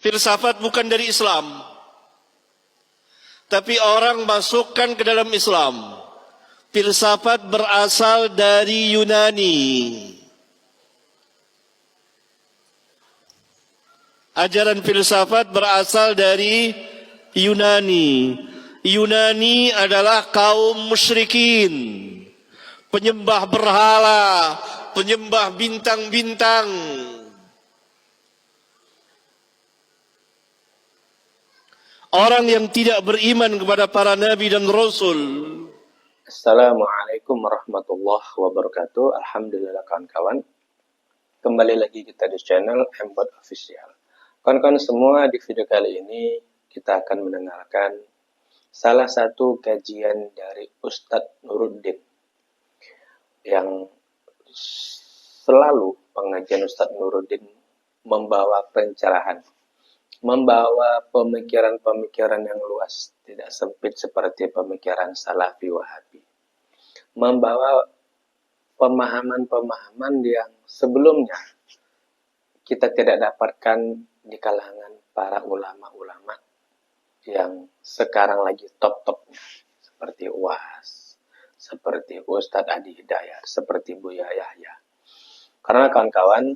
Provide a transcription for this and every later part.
Filsafat bukan dari Islam, tapi orang masukkan ke dalam Islam. Filsafat berasal dari Yunani. Ajaran filsafat berasal dari Yunani. Yunani adalah kaum musyrikin, penyembah berhala, penyembah bintang-bintang. Orang yang tidak beriman kepada para nabi dan rasul. Assalamualaikum warahmatullahi wabarakatuh. Alhamdulillah kawan-kawan. Kembali lagi kita di channel Mbot Official. Kawan-kawan semua, di video kali ini kita akan mendengarkan salah satu kajian dari Ustadz Nuruddin, yang selalu pengajian Ustadz Nuruddin membawa pencerahan, membawa pemikiran-pemikiran yang luas, tidak sempit seperti pemikiran Salafi Wahabi, membawa pemahaman-pemahaman yang sebelumnya kita tidak dapatkan di kalangan para ulama-ulama yang sekarang lagi top-topnya, seperti UAS, seperti Ustadz Adi Hidayat, seperti Buya Yahya. Karena kawan-kawan,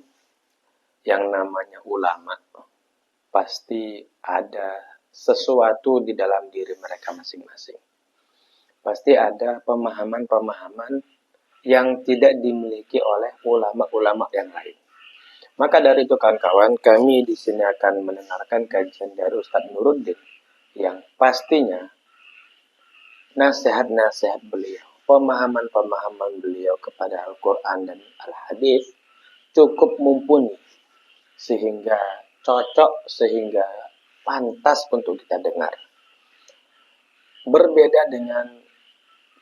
yang namanya ulama pasti ada sesuatu di dalam diri mereka masing-masing. Pasti ada pemahaman-pemahaman yang tidak dimiliki oleh ulama-ulama yang lain. Maka dari itu kawan-kawan, kami di sini akan mendengarkan kajian dari Ustadz Nuruddin yang pastinya nasihat-nasihat beliau, pemahaman-pemahaman beliau kepada Al-Quran dan Al-Hadis cukup mumpuni, sehingga cocok, sehingga pantas untuk kita dengar. Berbeda dengan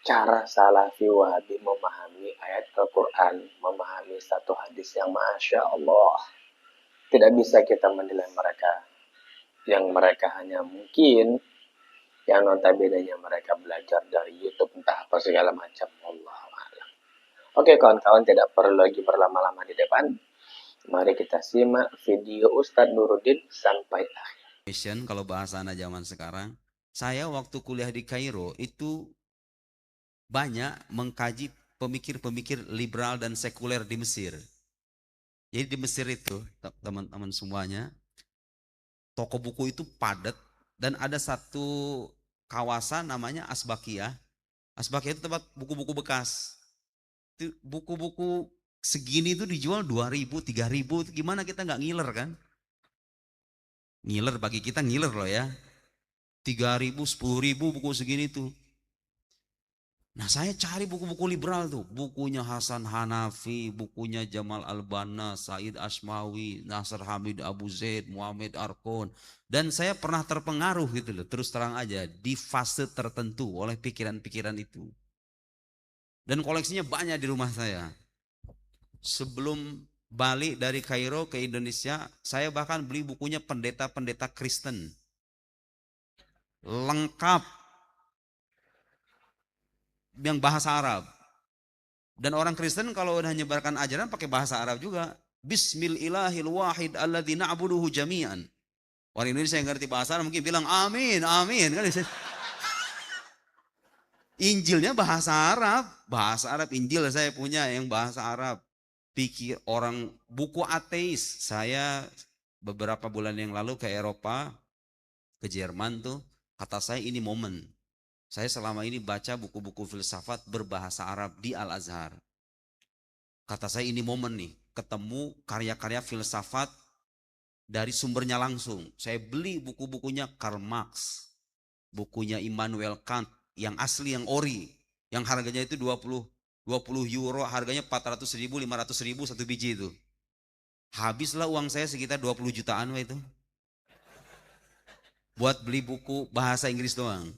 cara Salafi Wahabi memahami ayat Al-Quran, memahami satu hadis yang Masya Allah, tidak bisa kita menilai mereka, yang mereka hanya mungkin, yang notabene mereka belajar dari YouTube, entah apa segala macam. Wallahu a'lam. Oke kawan-kawan, tidak perlu lagi berlama-lama di depan. Mari kita simak video Ustadz Nuruddin sampai akhir. Kalau bahasa anak zaman sekarang, saya waktu kuliah di Kairo itu banyak mengkaji pemikir-pemikir liberal dan sekuler di Mesir. Jadi di Mesir itu, teman-teman semuanya, toko buku itu padat, dan ada satu kawasan namanya Asbakiyah. Asbakiyah itu tempat buku-buku bekas. Buku-buku segini itu dijual 2.000, 3.000, gimana kita nggak ngiler kan? Ngiler, bagi kita ngiler loh ya. 3.000, 10.000 buku segini tuh. Nah saya cari buku-buku liberal tuh, bukunya Hasan Hanafi, bukunya Jamal Al-Banna, Said Ashmawi, Nasr Hamid Abu Zaid, Muhammad Arkon. Dan saya pernah terpengaruh gitu loh, terus terang aja, di fase tertentu oleh pikiran-pikiran itu. Dan koleksinya banyak di rumah saya. Sebelum balik dari Kairo ke Indonesia, saya bahkan beli bukunya pendeta-pendeta Kristen. Lengkap. Yang bahasa Arab. Dan orang Kristen kalau udah menyebarkan ajaran pakai bahasa Arab juga. Bismillahil wahid alladzi na'buduhu jami'an. Orang Indonesia yang ngerti bahasa Arab mungkin bilang amin, amin. Kan? Injilnya bahasa Arab. Bahasa Arab, Injil saya punya yang bahasa Arab. Pikir orang buku ateis. Saya beberapa bulan yang lalu ke Eropa, ke Jerman tuh. Kata saya ini momen. Saya selama ini baca buku-buku filsafat berbahasa Arab di Al-Azhar. Kata saya ini momen nih, ketemu karya-karya filsafat dari sumbernya langsung. Saya beli buku-bukunya Karl Marx, bukunya Immanuel Kant, yang asli, yang ori, yang harganya itu 20 euro, harganya 400.000, 500.000 satu biji itu. Habislah uang saya sekitar 20 jutaan itu. Buat beli buku bahasa Inggris doang.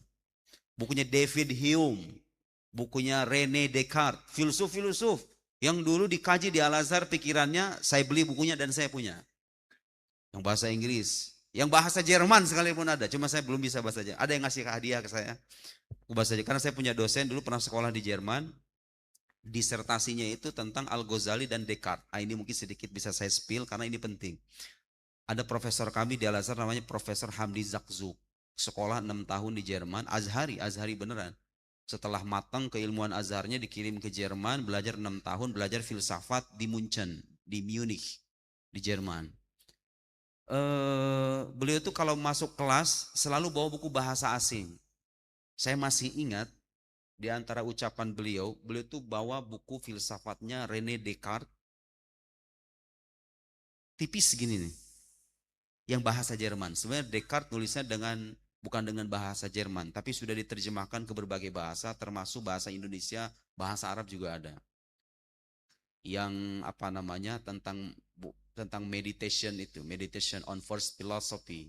Bukunya David Hume, bukunya René Descartes, filsuf-filsuf yang dulu dikaji di Al-Azhar pikirannya, saya beli bukunya dan saya punya. Yang bahasa Inggris, yang bahasa Jerman sekalipun ada, cuma saya belum bisa bahasa Jerman. Ada yang ngasih hadiah ke saya, bahasa Jerman, karena saya punya dosen dulu pernah sekolah di Jerman, disertasinya itu tentang Al-Ghazali dan Descartes. Ini mungkin sedikit bisa saya spill karena ini penting. Ada profesor kami di Al-Azhar namanya Profesor Hamdi Zakzuk. Sekolah 6 tahun di Jerman, Azhari beneran. Setelah matang keilmuan Azharnya dikirim ke Jerman, belajar 6 tahun, belajar filsafat di Munchen, di Munich, di Jerman. Beliau tuh kalau masuk kelas selalu bawa buku bahasa asing. Saya masih ingat di antara ucapan beliau tuh bawa buku filsafatnya René Descartes, tipis gini nih, yang bahasa Jerman. Sebenarnya Descartes nulisnya bukan dengan bahasa Jerman, tapi sudah diterjemahkan ke berbagai bahasa, termasuk bahasa Indonesia, bahasa Arab juga ada. Yang apa namanya tentang meditation itu, meditation on first philosophy,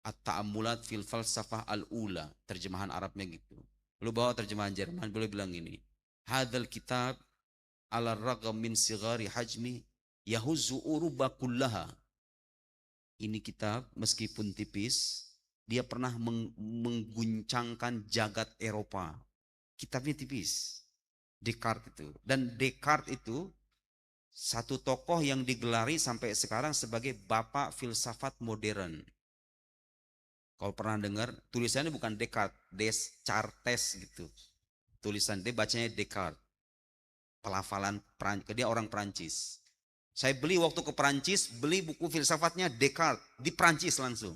At-Ta'ammulat fil Falsafah al-Ula, terjemahan Arabnya gitu. Lu bawa terjemahan Jerman, boleh bilang ini. Hadzal kitab ala ragam min sigari hajmi yahuzzu uruba kullaha. Ini kitab meskipun tipis, dia pernah mengguncangkan jagat Eropa. Kitabnya tipis. Descartes itu. Dan Descartes itu satu tokoh yang digelari sampai sekarang sebagai bapak filsafat modern. Kalau pernah dengar, tulisannya bukan Descartes, Descartes gitu. Tulisan dia bacanya Descartes. Pelafalan dia orang Perancis. Saya beli waktu ke Perancis, beli buku filsafatnya Descartes di Perancis langsung.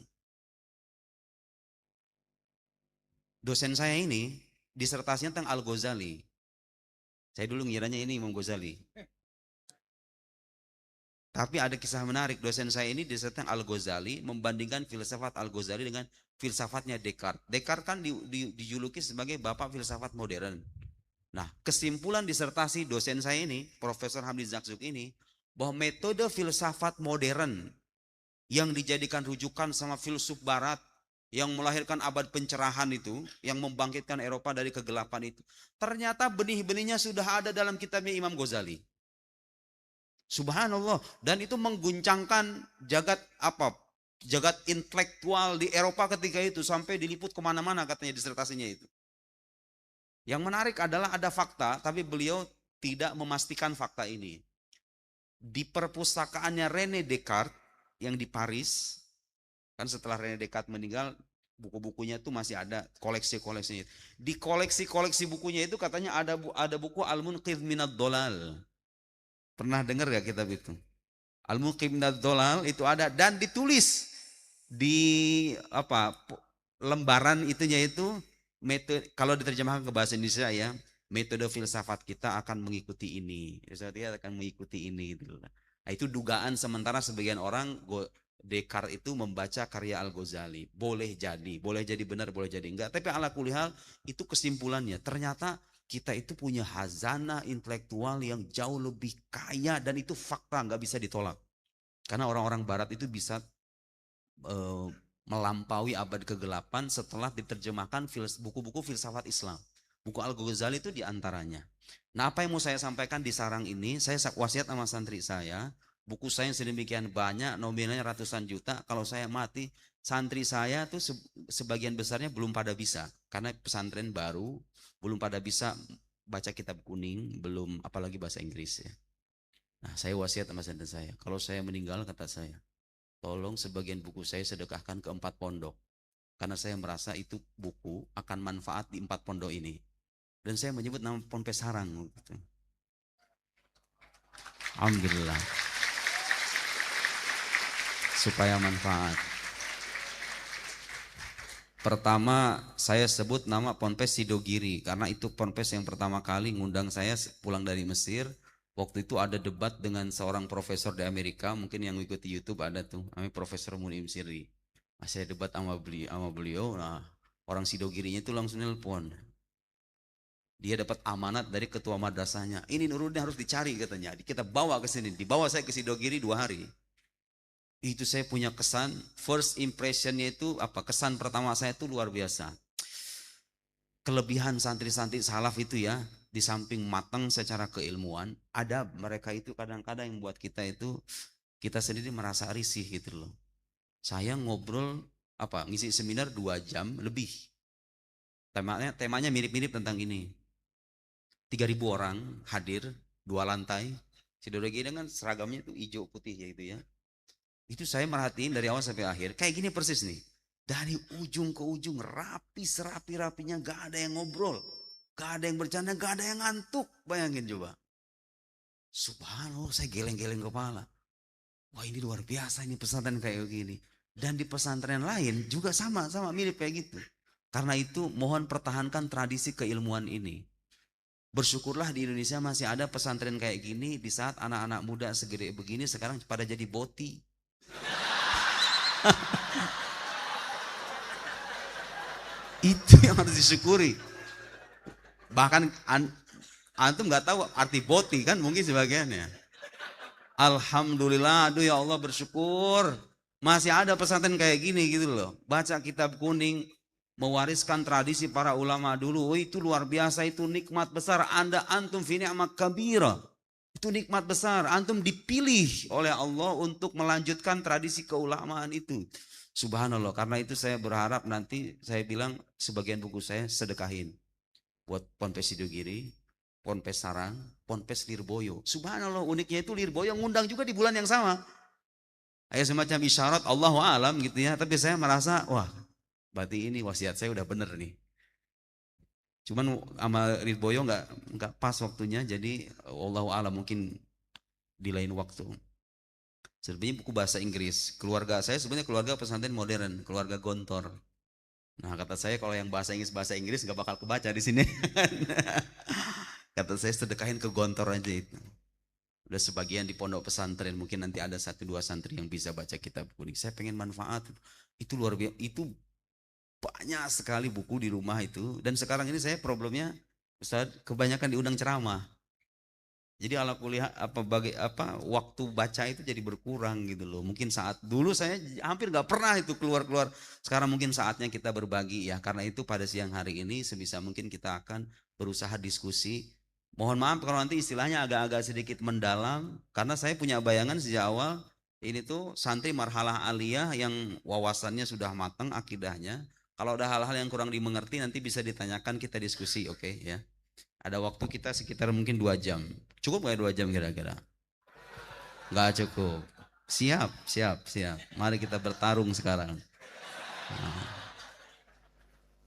Dosen saya ini disertasinya tentang Al-Ghazali. Saya dulu ngiranya ini Imam Ghazali. Tapi ada kisah menarik, dosen saya ini disertasikan Al-Ghazali, membandingkan filsafat Al-Ghazali dengan filsafatnya Descartes. Descartes kan dijuluki sebagai bapak filsafat modern. Nah, kesimpulan disertasi dosen saya ini, Profesor Hamdi Zakzuk ini, bahwa metode filsafat modern yang dijadikan rujukan sama filsuf barat, yang melahirkan abad pencerahan itu, yang membangkitkan Eropa dari kegelapan itu, ternyata benih-benihnya sudah ada dalam kitabnya Imam Ghazali. Subhanallah. Dan itu mengguncangkan jagat intelektual di Eropa ketika itu, sampai diliput kemana-mana katanya disertasinya itu. Yang menarik adalah ada fakta, tapi beliau tidak memastikan fakta ini. Di perpustakaannya René Descartes yang di Paris, kan setelah René Descartes meninggal, buku-bukunya itu masih ada, koleksi-koleksinya. Di koleksi-koleksi bukunya itu katanya ada buku Al-Munqidh Minad Dhalal. Pernah dengar gak kitab itu? Al-Munqidh Minad Dhalal itu ada, dan ditulis di lembaran itunya itu, metode, kalau diterjemahkan ke bahasa Indonesia ya, metode filsafat kita akan mengikuti ini. Filsafat akan mengikuti ini gitu. Nah, itu dugaan sementara sebagian orang Descartes itu membaca karya Al-Ghazali. Boleh jadi benar, boleh jadi enggak. Tapi ala kulihal itu kesimpulannya. Ternyata kita itu punya hazana intelektual yang jauh lebih kaya, dan itu fakta, nggak bisa ditolak. Karena orang-orang Barat itu bisa melampaui abad kegelapan setelah diterjemahkan buku-buku filsafat Islam. Buku Al-Ghazali itu diantaranya. Nah, apa yang mau saya sampaikan di sarang ini, saya wasiat sama santri saya, buku saya yang sedemikian banyak, nominalnya ratusan juta, kalau saya mati, santri saya tuh sebagian besarnya belum pada bisa, karena pesantren baru, belum pada bisa baca kitab kuning, belum apalagi bahasa Inggris ya. Nah, saya wasiat sama santri saya, kalau saya meninggal, kata saya, tolong sebagian buku saya sedekahkan ke 4 pondok. Karena saya merasa itu buku akan manfaat di 4 pondok ini. Dan saya menyebut nama Ponpes Sarang. Gitu. Alhamdulillah. Supaya manfaat. Pertama saya sebut nama Ponpes Sidogiri. Karena itu Ponpes yang pertama kali ngundang saya pulang dari Mesir. Waktu itu ada debat dengan seorang profesor di Amerika. Mungkin yang mengikuti YouTube ada tuh. Namanya Profesor Munim Siri. Nah, saya debat sama beliau. Nah, orang Sidogirinya itu langsung nelpon. Dia dapat amanat dari ketua madrasahnya. Ini Nuruddin harus dicari katanya. Kita bawa ke sini. Dibawa saya ke Sidogiri 2 hari. Itu saya punya kesan. First impressionnya itu kesan pertama saya itu luar biasa. Kelebihan santri-santri salaf itu ya. Di samping matang secara keilmuan. Ada mereka itu kadang-kadang yang buat kita itu. Kita sendiri merasa risih gitu loh. Saya ngobrol ngisi seminar 2 jam lebih. Temanya mirip-mirip tentang ini. 3.000 orang hadir, 2 lantai. Sidogiri kan seragamnya itu hijau putih ya itu ya. Itu saya merhatiin dari awal sampai akhir. Kayak gini persis nih. Dari ujung ke ujung rapi serapi-rapinya, gak ada yang ngobrol. Gak ada yang bercanda, gak ada yang ngantuk. Bayangin coba. Subhanallah, saya geleng-geleng kepala. Wah, ini luar biasa ini pesantren kayak gini. Dan di pesantren lain juga sama mirip kayak gitu. Karena itu mohon pertahankan tradisi keilmuan ini. Bersyukurlah di Indonesia masih ada pesantren kayak gini di saat anak-anak muda segede begini sekarang pada jadi boti. Itu yang harus disyukuri. Bahkan antum nggak tahu arti boti kan mungkin sebagiannya. Alhamdulillah, aduh ya Allah bersyukur masih ada pesantren kayak gini gitu loh. Baca kitab kuning, mewariskan tradisi para ulama dulu. Oh, itu luar biasa, itu nikmat besar. Antum fi ni'mat kabira. Itu nikmat besar. Antum dipilih oleh Allah untuk melanjutkan tradisi keulamaan itu. Subhanallah. Karena itu saya berharap nanti saya bilang sebagian buku saya sedekahin buat Ponpes Sidogiri, Ponpes Sarang, Ponpes Lirboyo. Subhanallah, uniknya itu Lirboyo ngundang juga di bulan yang sama. Kayak semacam isyarat Allahu alam gitu ya. Tapi saya merasa wah, berarti ini wasiat saya udah bener nih. Cuman sama Lirboyo nggak pas waktunya, jadi Allahu alam mungkin di lain waktu. Sebenarnya buku bahasa Inggris. Keluarga saya sebenarnya keluarga pesantren modern, keluarga gontor. Nah, kata saya kalau yang bahasa Inggris nggak bakal kebaca di sini. Kata saya sedekahin ke gontor aja itu. Udah sebagian di pondok pesantren, mungkin nanti ada 1-2 santri yang bisa baca kitab kuning. Saya pengen manfaat. Itu luar biasa. Itu banyak sekali buku di rumah itu. Dan sekarang ini saya problemnya, Ustaz, kebanyakan diundang ceramah. Jadi ala kuliah waktu baca itu jadi berkurang gitu loh. Mungkin saat dulu saya hampir nggak pernah itu keluar. Sekarang mungkin saatnya kita berbagi ya. Karena itu pada siang hari ini sebisa mungkin kita akan berusaha diskusi. Mohon maaf kalau nanti istilahnya agak-agak sedikit mendalam. Karena saya punya bayangan sejak awal ini tuh santri marhalah aliyah yang wawasannya sudah matang akidahnya. Kalau ada hal-hal yang kurang dimengerti nanti bisa ditanyakan, kita diskusi, oke ya. Ada waktu kita sekitar mungkin 2 jam. Cukup gak 2 jam kira-kira? Gak cukup. Siap. Mari kita bertarung sekarang.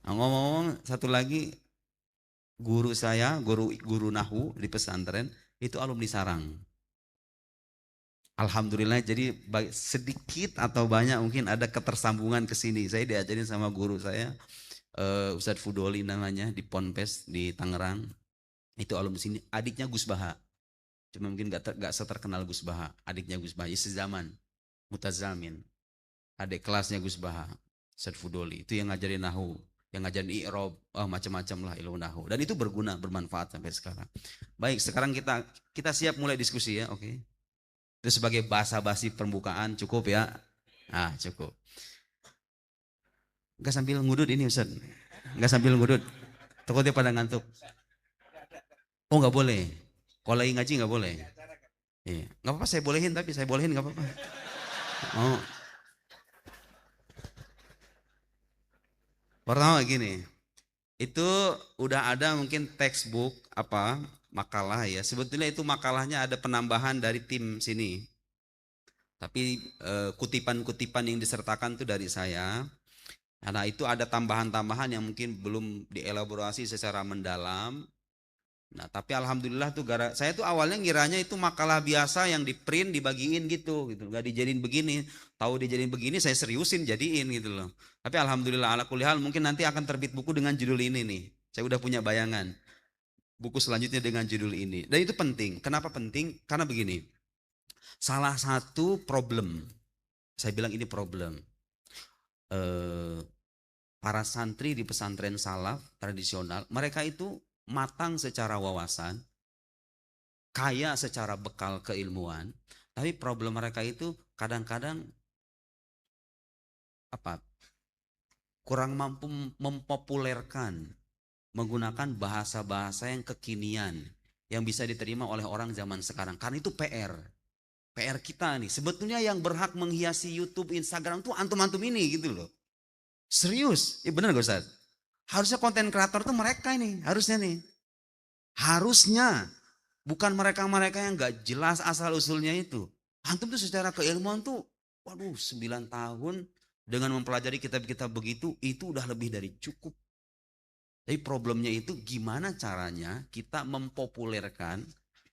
Nah, ngomong-ngomong satu lagi, guru saya, guru Nahu di pesantren, itu alumni Sarang. Alhamdulillah, jadi sedikit atau banyak mungkin ada ketersambungan ke sini. Saya diajarin sama guru saya, Ustadz Fudoli namanya, di Ponpes di Tangerang. Itu alumni sini, adiknya Gus Baha. Cuma mungkin gak seterkenal Gus Baha. Adiknya Gus Baha, sezaman, Mutazamin. Adik kelasnya Gus Baha, Ustadz Fudoli. Itu yang ngajarin Nahu, yang ngajarin i'rob, macam-macam lah ilmu Nahu. Dan itu berguna, bermanfaat sampai sekarang. Baik, sekarang kita siap mulai diskusi ya, oke. Itu sebagai basa-basi pembukaan, cukup ya? Nah, cukup. Enggak sambil ngudut ini Ustaz. Enggak sambil ngudut. Takutnya pada ngantuk. Oh, enggak boleh. Kalau lagi ngaji enggak boleh. Iya. Enggak apa-apa, saya bolehin, tapi saya bolehin enggak apa-apa. Oh. Pertama gini. Itu udah ada mungkin textbook makalah ya. Sebetulnya itu makalahnya ada penambahan dari tim sini. Tapi kutipan-kutipan yang disertakan itu dari saya. Nah, itu ada tambahan-tambahan yang mungkin belum dielaborasi secara mendalam. Nah, tapi alhamdulillah tuh saya tuh awalnya ngiranya itu makalah biasa yang di-print dibagiin gitu. Gak dijadiin begini. Tahu dijadiin begini saya seriusin jadiin gitu loh. Tapi alhamdulillah ala kulli hal mungkin nanti akan terbit buku dengan judul ini nih. Saya udah punya bayangan. Buku selanjutnya dengan judul ini. Dan itu penting. Kenapa penting? Karena begini. Salah satu problem. Saya bilang ini problem. Para santri di pesantren salaf tradisional, mereka itu matang secara wawasan, kaya secara bekal keilmuan, tapi problem mereka itu kadang-kadang kurang mampu mempopulerkan, menggunakan bahasa-bahasa yang kekinian, yang bisa diterima oleh orang zaman sekarang. Karena itu PR kita nih. Sebetulnya yang berhak menghiasi YouTube, Instagram tuh antum-antum ini gitu loh. Serius, ya bener gak Ustaz? Harusnya konten kreator tuh mereka ini, harusnya nih. Harusnya, bukan mereka-mereka yang gak jelas asal-usulnya itu. Antum tuh secara keilmuan tuh Waduh, 9 tahun dengan mempelajari kitab-kitab begitu, itu udah lebih dari cukup. Tapi problemnya itu gimana caranya kita mempopulerkan,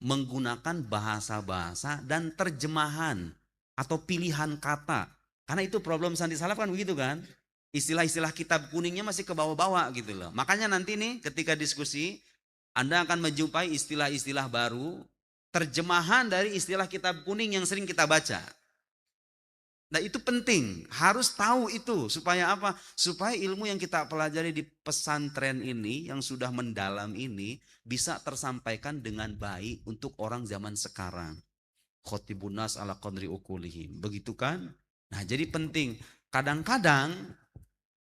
menggunakan bahasa-bahasa dan terjemahan atau pilihan kata. Karena itu problem santri salaf kan begitu kan. Istilah-istilah kitab kuningnya masih ke bawah-bawah gitu loh. Makanya nanti nih ketika diskusi, Anda akan menjumpai istilah-istilah baru, terjemahan dari istilah kitab kuning yang sering kita baca. Nah itu penting, harus tahu itu. Supaya apa? Supaya ilmu yang kita pelajari di pesantren ini, yang sudah mendalam ini, bisa tersampaikan dengan baik untuk orang zaman sekarang. Khotibun nas ala qadri ukulihim. Begitu kan? Nah jadi penting. Kadang-kadang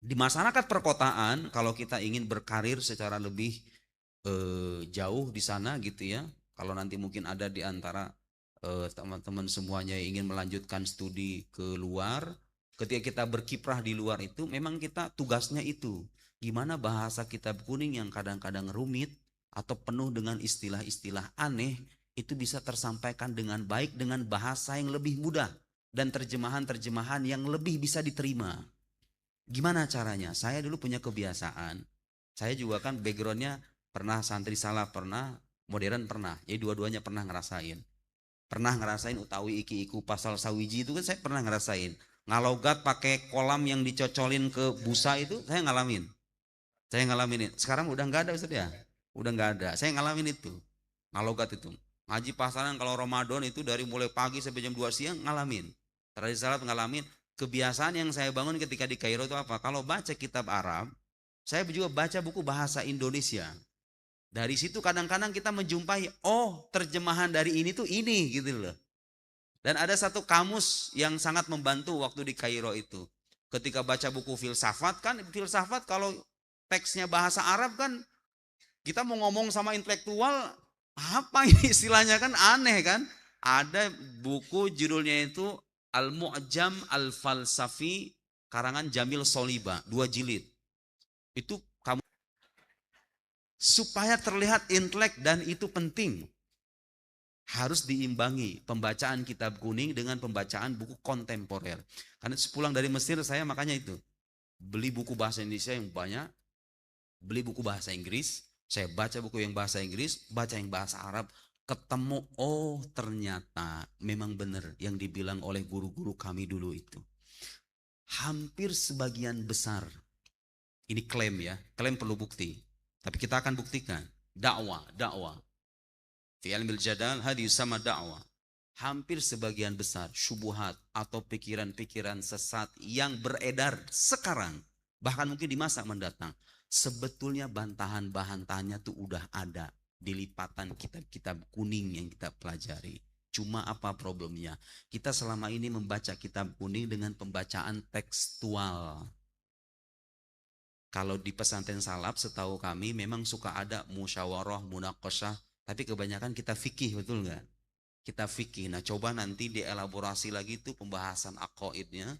di masyarakat perkotaan, kalau kita ingin berkarir secara lebih jauh di sana gitu ya. Kalau nanti mungkin ada di antara teman-teman semuanya yang ingin melanjutkan studi ke luar, ketika kita berkiprah di luar itu memang kita tugasnya itu gimana bahasa kitab kuning yang kadang-kadang rumit atau penuh dengan istilah-istilah aneh itu bisa tersampaikan dengan baik dengan bahasa yang lebih mudah dan terjemahan-terjemahan yang lebih bisa diterima. Gimana caranya? Saya dulu punya kebiasaan, saya juga kan backgroundnya pernah santri salaf, pernah modern, pernah, jadi dua-duanya pernah ngerasain. Pernah ngerasain utawi iki iku pasal sawiji itu kan saya pernah ngerasain. Ngalogat pakai kolam yang dicocolin ke busa itu saya ngalamin. Saya ngalamin itu. Sekarang udah nggak ada Ustaz ya. Udah nggak ada. Saya ngalamin itu. Ngalogat itu. Ngaji pasaran kalau Ramadan itu dari mulai pagi sampai jam 2 siang ngalamin. Tradisi salaf ngalamin. Kebiasaan yang saya bangun ketika di Kairo itu apa? Kalau baca kitab Arab, saya juga baca buku bahasa Indonesia. Dari situ kadang-kadang kita menjumpai, oh terjemahan dari ini tuh ini gitu loh. Dan ada satu kamus yang sangat membantu waktu di Kairo itu. Ketika baca buku filsafat kan, filsafat kalau teksnya bahasa Arab kan, kita mau ngomong sama intelektual, apa ini istilahnya kan aneh kan. Ada buku judulnya itu Al-Mu'jam Al-Falsafi karangan Jamil Soliba, 2 jilid. Itu supaya terlihat intelek dan itu penting. Harus diimbangi pembacaan kitab kuning dengan pembacaan buku kontemporer. Karena sepulang dari Mesir saya makanya itu. Beli buku bahasa Indonesia yang banyak. Beli buku bahasa Inggris. Saya baca buku yang bahasa Inggris. Baca yang bahasa Arab. Ketemu, oh ternyata memang benar yang dibilang oleh guru-guru kami dulu itu. Hampir sebagian besar. Ini klaim ya. Klaim perlu bukti. Tapi kita akan buktikan. Dakwah. Fi ilmil jadal hadis sama dakwah. Hampir sebagian besar syubhat atau pikiran-pikiran sesat yang beredar sekarang, bahkan mungkin di masa mendatang, sebetulnya bantahan-bantahannya tuh udah ada di lipatan kitab-kitab kuning yang kita pelajari. Cuma apa problemnya? Kita selama ini membaca kitab kuning dengan pembacaan tekstual. Kalau di pesantren salaf setahu kami memang suka ada musyawarah, munaqasyah, tapi kebanyakan kita fikih, betul nggak? Kita fikih. Nah coba nanti dielaborasi lagi itu pembahasan aqaidnya.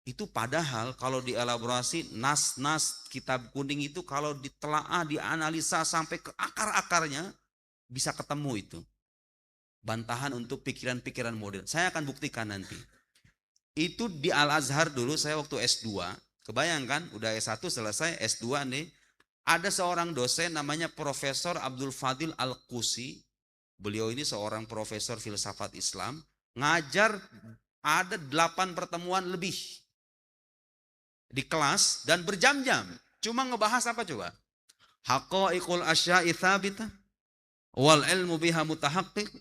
Itu padahal kalau dielaborasi nas-nas kitab kuning itu kalau ditelaah, dianalisa sampai ke akar-akarnya bisa ketemu itu. Bantahan untuk pikiran-pikiran modern. Saya akan buktikan nanti. Itu di Al-Azhar dulu saya waktu S2. Kebayangkan udah S1 selesai, S2 nih. Ada seorang dosen namanya Profesor Abdul Fadil Al-Qusi. Beliau ini seorang profesor filsafat Islam. Ngajar ada 8 pertemuan lebih. Di kelas dan berjam-jam. Cuma ngebahas apa coba? Haqa'iqul asya'i thabitah. Wal ilmu biha mutahaqqiq.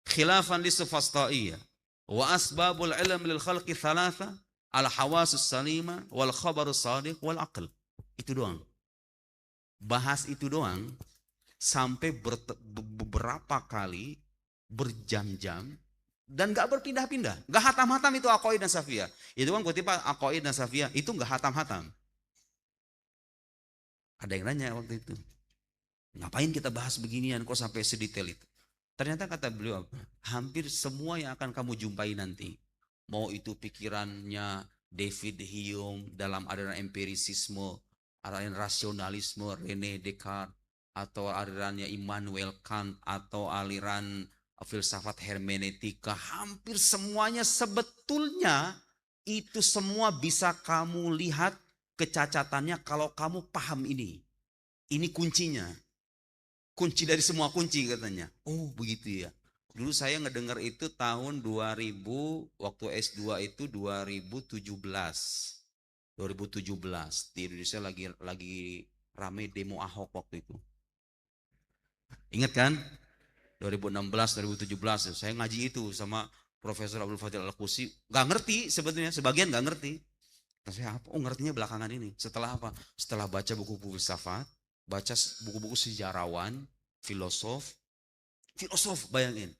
Khilafan lisufasta'iyah. Wa asbabul ilm lil khalqi thalatha. Al-hawasus salima wal khabarus sadiq wal aql. Itu doang. Bahas itu doang sampai beberapa kali berjam-jam dan gak berpindah-pindah. Gak hatam-hatam itu aqaid dan safiyah. Itu kan kutipan aqaid dan safiyah itu gak hatam-hatam. Ada yang nanya waktu itu. Ngapain kita bahas beginian kok sampai sedetail itu? Ternyata kata beliau hampir semua yang akan kamu jumpai nanti. Mau itu pikirannya David Hume dalam aliran empirisisme, aliran rasionalisme René Descartes, atau alirannya Immanuel Kant, atau aliran filsafat hermeneutika, hampir semuanya sebetulnya Itu semua bisa kamu lihat kecacatannya kalau kamu paham ini. Ini kuncinya. Kunci dari semua kunci katanya. Oh begitu ya. Dulu saya ngedengar itu tahun 2000, waktu S2 itu 2017. 2017 di Indonesia lagi rame demo Ahok waktu itu. Ingat kan? 2016, 2017 saya ngaji itu sama Profesor Abdul Fadil Al-Qusi. Gak ngerti sebetulnya, sebagian gak ngerti. Terus saya apa? Oh ngertinya belakangan ini. Setelah apa? Setelah baca buku-buku filsafat, baca buku-buku sejarawan, filosof bayangin.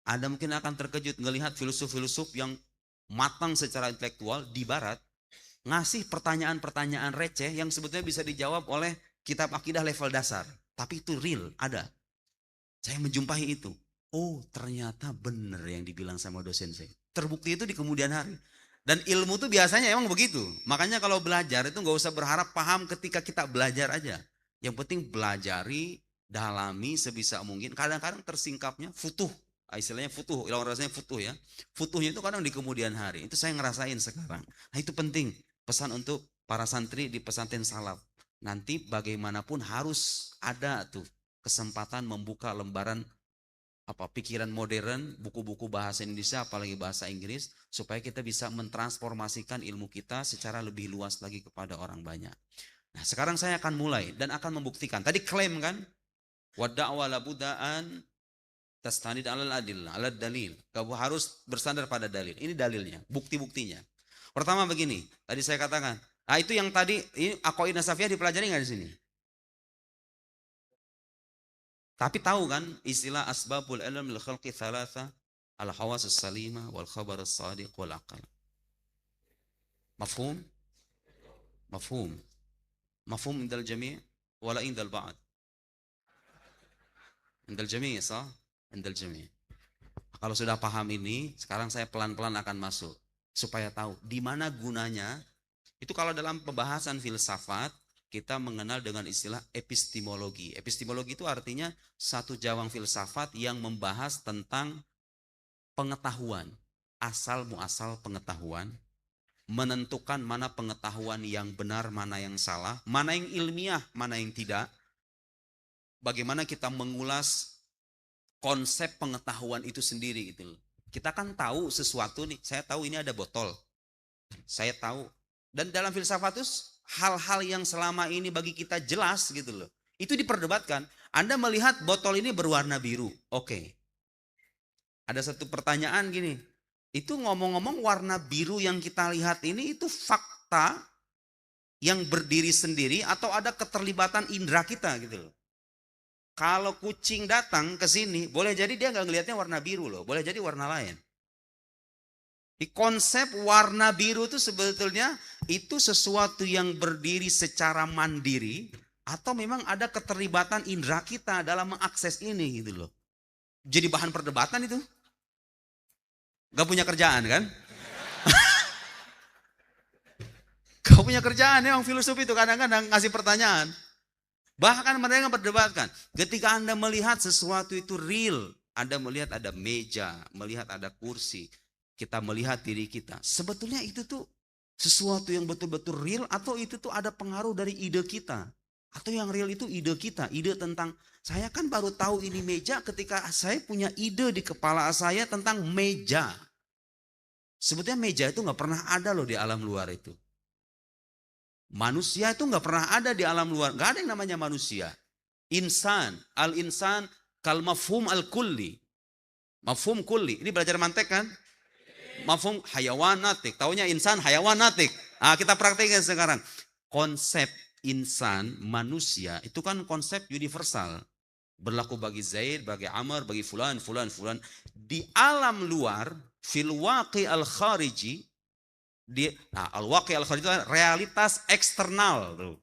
Anda mungkin akan terkejut ngelihat filosof-filosof yang matang secara intelektual di barat ngasih pertanyaan-pertanyaan receh yang sebetulnya bisa dijawab oleh kitab akidah level dasar. Tapi itu real, ada. Saya menjumpai itu. Oh ternyata benar yang dibilang sama dosen saya. Terbukti itu di kemudian hari. Dan ilmu itu biasanya emang begitu. Makanya kalau belajar itu gak usah berharap paham ketika kita belajar aja. Yang penting belajari, dalami sebisa mungkin. Kadang-kadang tersingkapnya futuh. Istilahnya futuh, rasanya futuh ya. Futuhnya itu kadang di kemudian hari. Itu saya ngerasain sekarang. Nah itu penting. Pesan untuk para santri di pesantren salaf. Nanti bagaimanapun harus ada tuh kesempatan membuka lembaran pikiran modern, buku-buku bahasa Indonesia apalagi bahasa Inggris supaya kita bisa mentransformasikan ilmu kita secara lebih luas lagi kepada orang banyak. Nah, sekarang saya akan mulai dan akan membuktikan. Tadi klaim kan? Wa da'wa la budaan tastanid 'alal adillah, 'alad dalil. Kamu harus bersandar pada dalil. Ini dalilnya, bukti-buktinya. Pertama begini, tadi saya katakan, nah itu yang tadi ini aqaid nasafiyah dipelajari nggak di sini? Tapi tahu kan istilah asbabul ilm lil khalqi thalatha al hawas as-salimah wal khabar as-sadiq wal aqal. Mafhum? Mafhum. Mafhum indal jami' wala indal ba'd? Indal jami' sah? Indal jami'. Kalau sudah paham ini, sekarang saya pelan-pelan akan masuk supaya tahu di mana gunanya. Itu kalau dalam pembahasan filsafat kita mengenal dengan istilah epistemologi. Epistemologi itu artinya satu jawang filsafat yang membahas tentang pengetahuan, asal muasal pengetahuan, menentukan mana pengetahuan yang benar, mana yang salah, mana yang ilmiah, mana yang tidak. Bagaimana kita mengulas konsep pengetahuan itu sendiri gitu loh. Kita kan tahu sesuatu nih, saya tahu ini ada botol. Saya tahu. Dan dalam filsafat itu hal-hal yang selama ini bagi kita jelas gitu loh. Itu diperdebatkan. Anda melihat botol ini berwarna biru. Oke. Ada satu pertanyaan gini. Itu ngomong-ngomong warna biru yang kita lihat ini itu fakta yang berdiri sendiri atau ada keterlibatan indera kita gitu loh. Kalau kucing datang ke sini, boleh jadi dia nggak ngelihatnya warna biru loh. Boleh jadi warna lain. Di konsep warna biru itu sebetulnya itu sesuatu yang berdiri secara mandiri atau memang ada keterlibatan indera kita dalam mengakses ini gitu loh. Jadi bahan perdebatan itu. Gak punya kerjaan kan? Gak punya kerjaan ya orang filosof itu kadang-kadang ngasih pertanyaan. Bahkan mereka berdebatkan. Ketika Anda melihat sesuatu itu real, Anda melihat ada meja, melihat ada kursi. Kita melihat diri kita. Sebetulnya itu tuh sesuatu yang betul-betul real atau itu tuh ada pengaruh dari ide kita. Atau yang real itu ide kita. Ide tentang, saya kan baru tahu ini meja ketika saya punya ide di kepala saya tentang meja. Sebetulnya meja itu gak pernah ada loh di alam luar itu. Manusia itu gak pernah ada di alam luar. Gak ada yang namanya manusia. Insan, al-insan kal mafhum al-kulli. Mafhum kulli. Ini belajar mantek kan? Mafhum hayawan natik. Taunya insan hayawan natik. Nah, kita praktekkan sekarang. Konsep insan, manusia, itu kan konsep universal. Berlaku bagi Zaid, bagi Amr, bagi fulan. Di alam luar, fil waqi al-khariji, al-waqi al-khariji itu realitas eksternal. Tuh.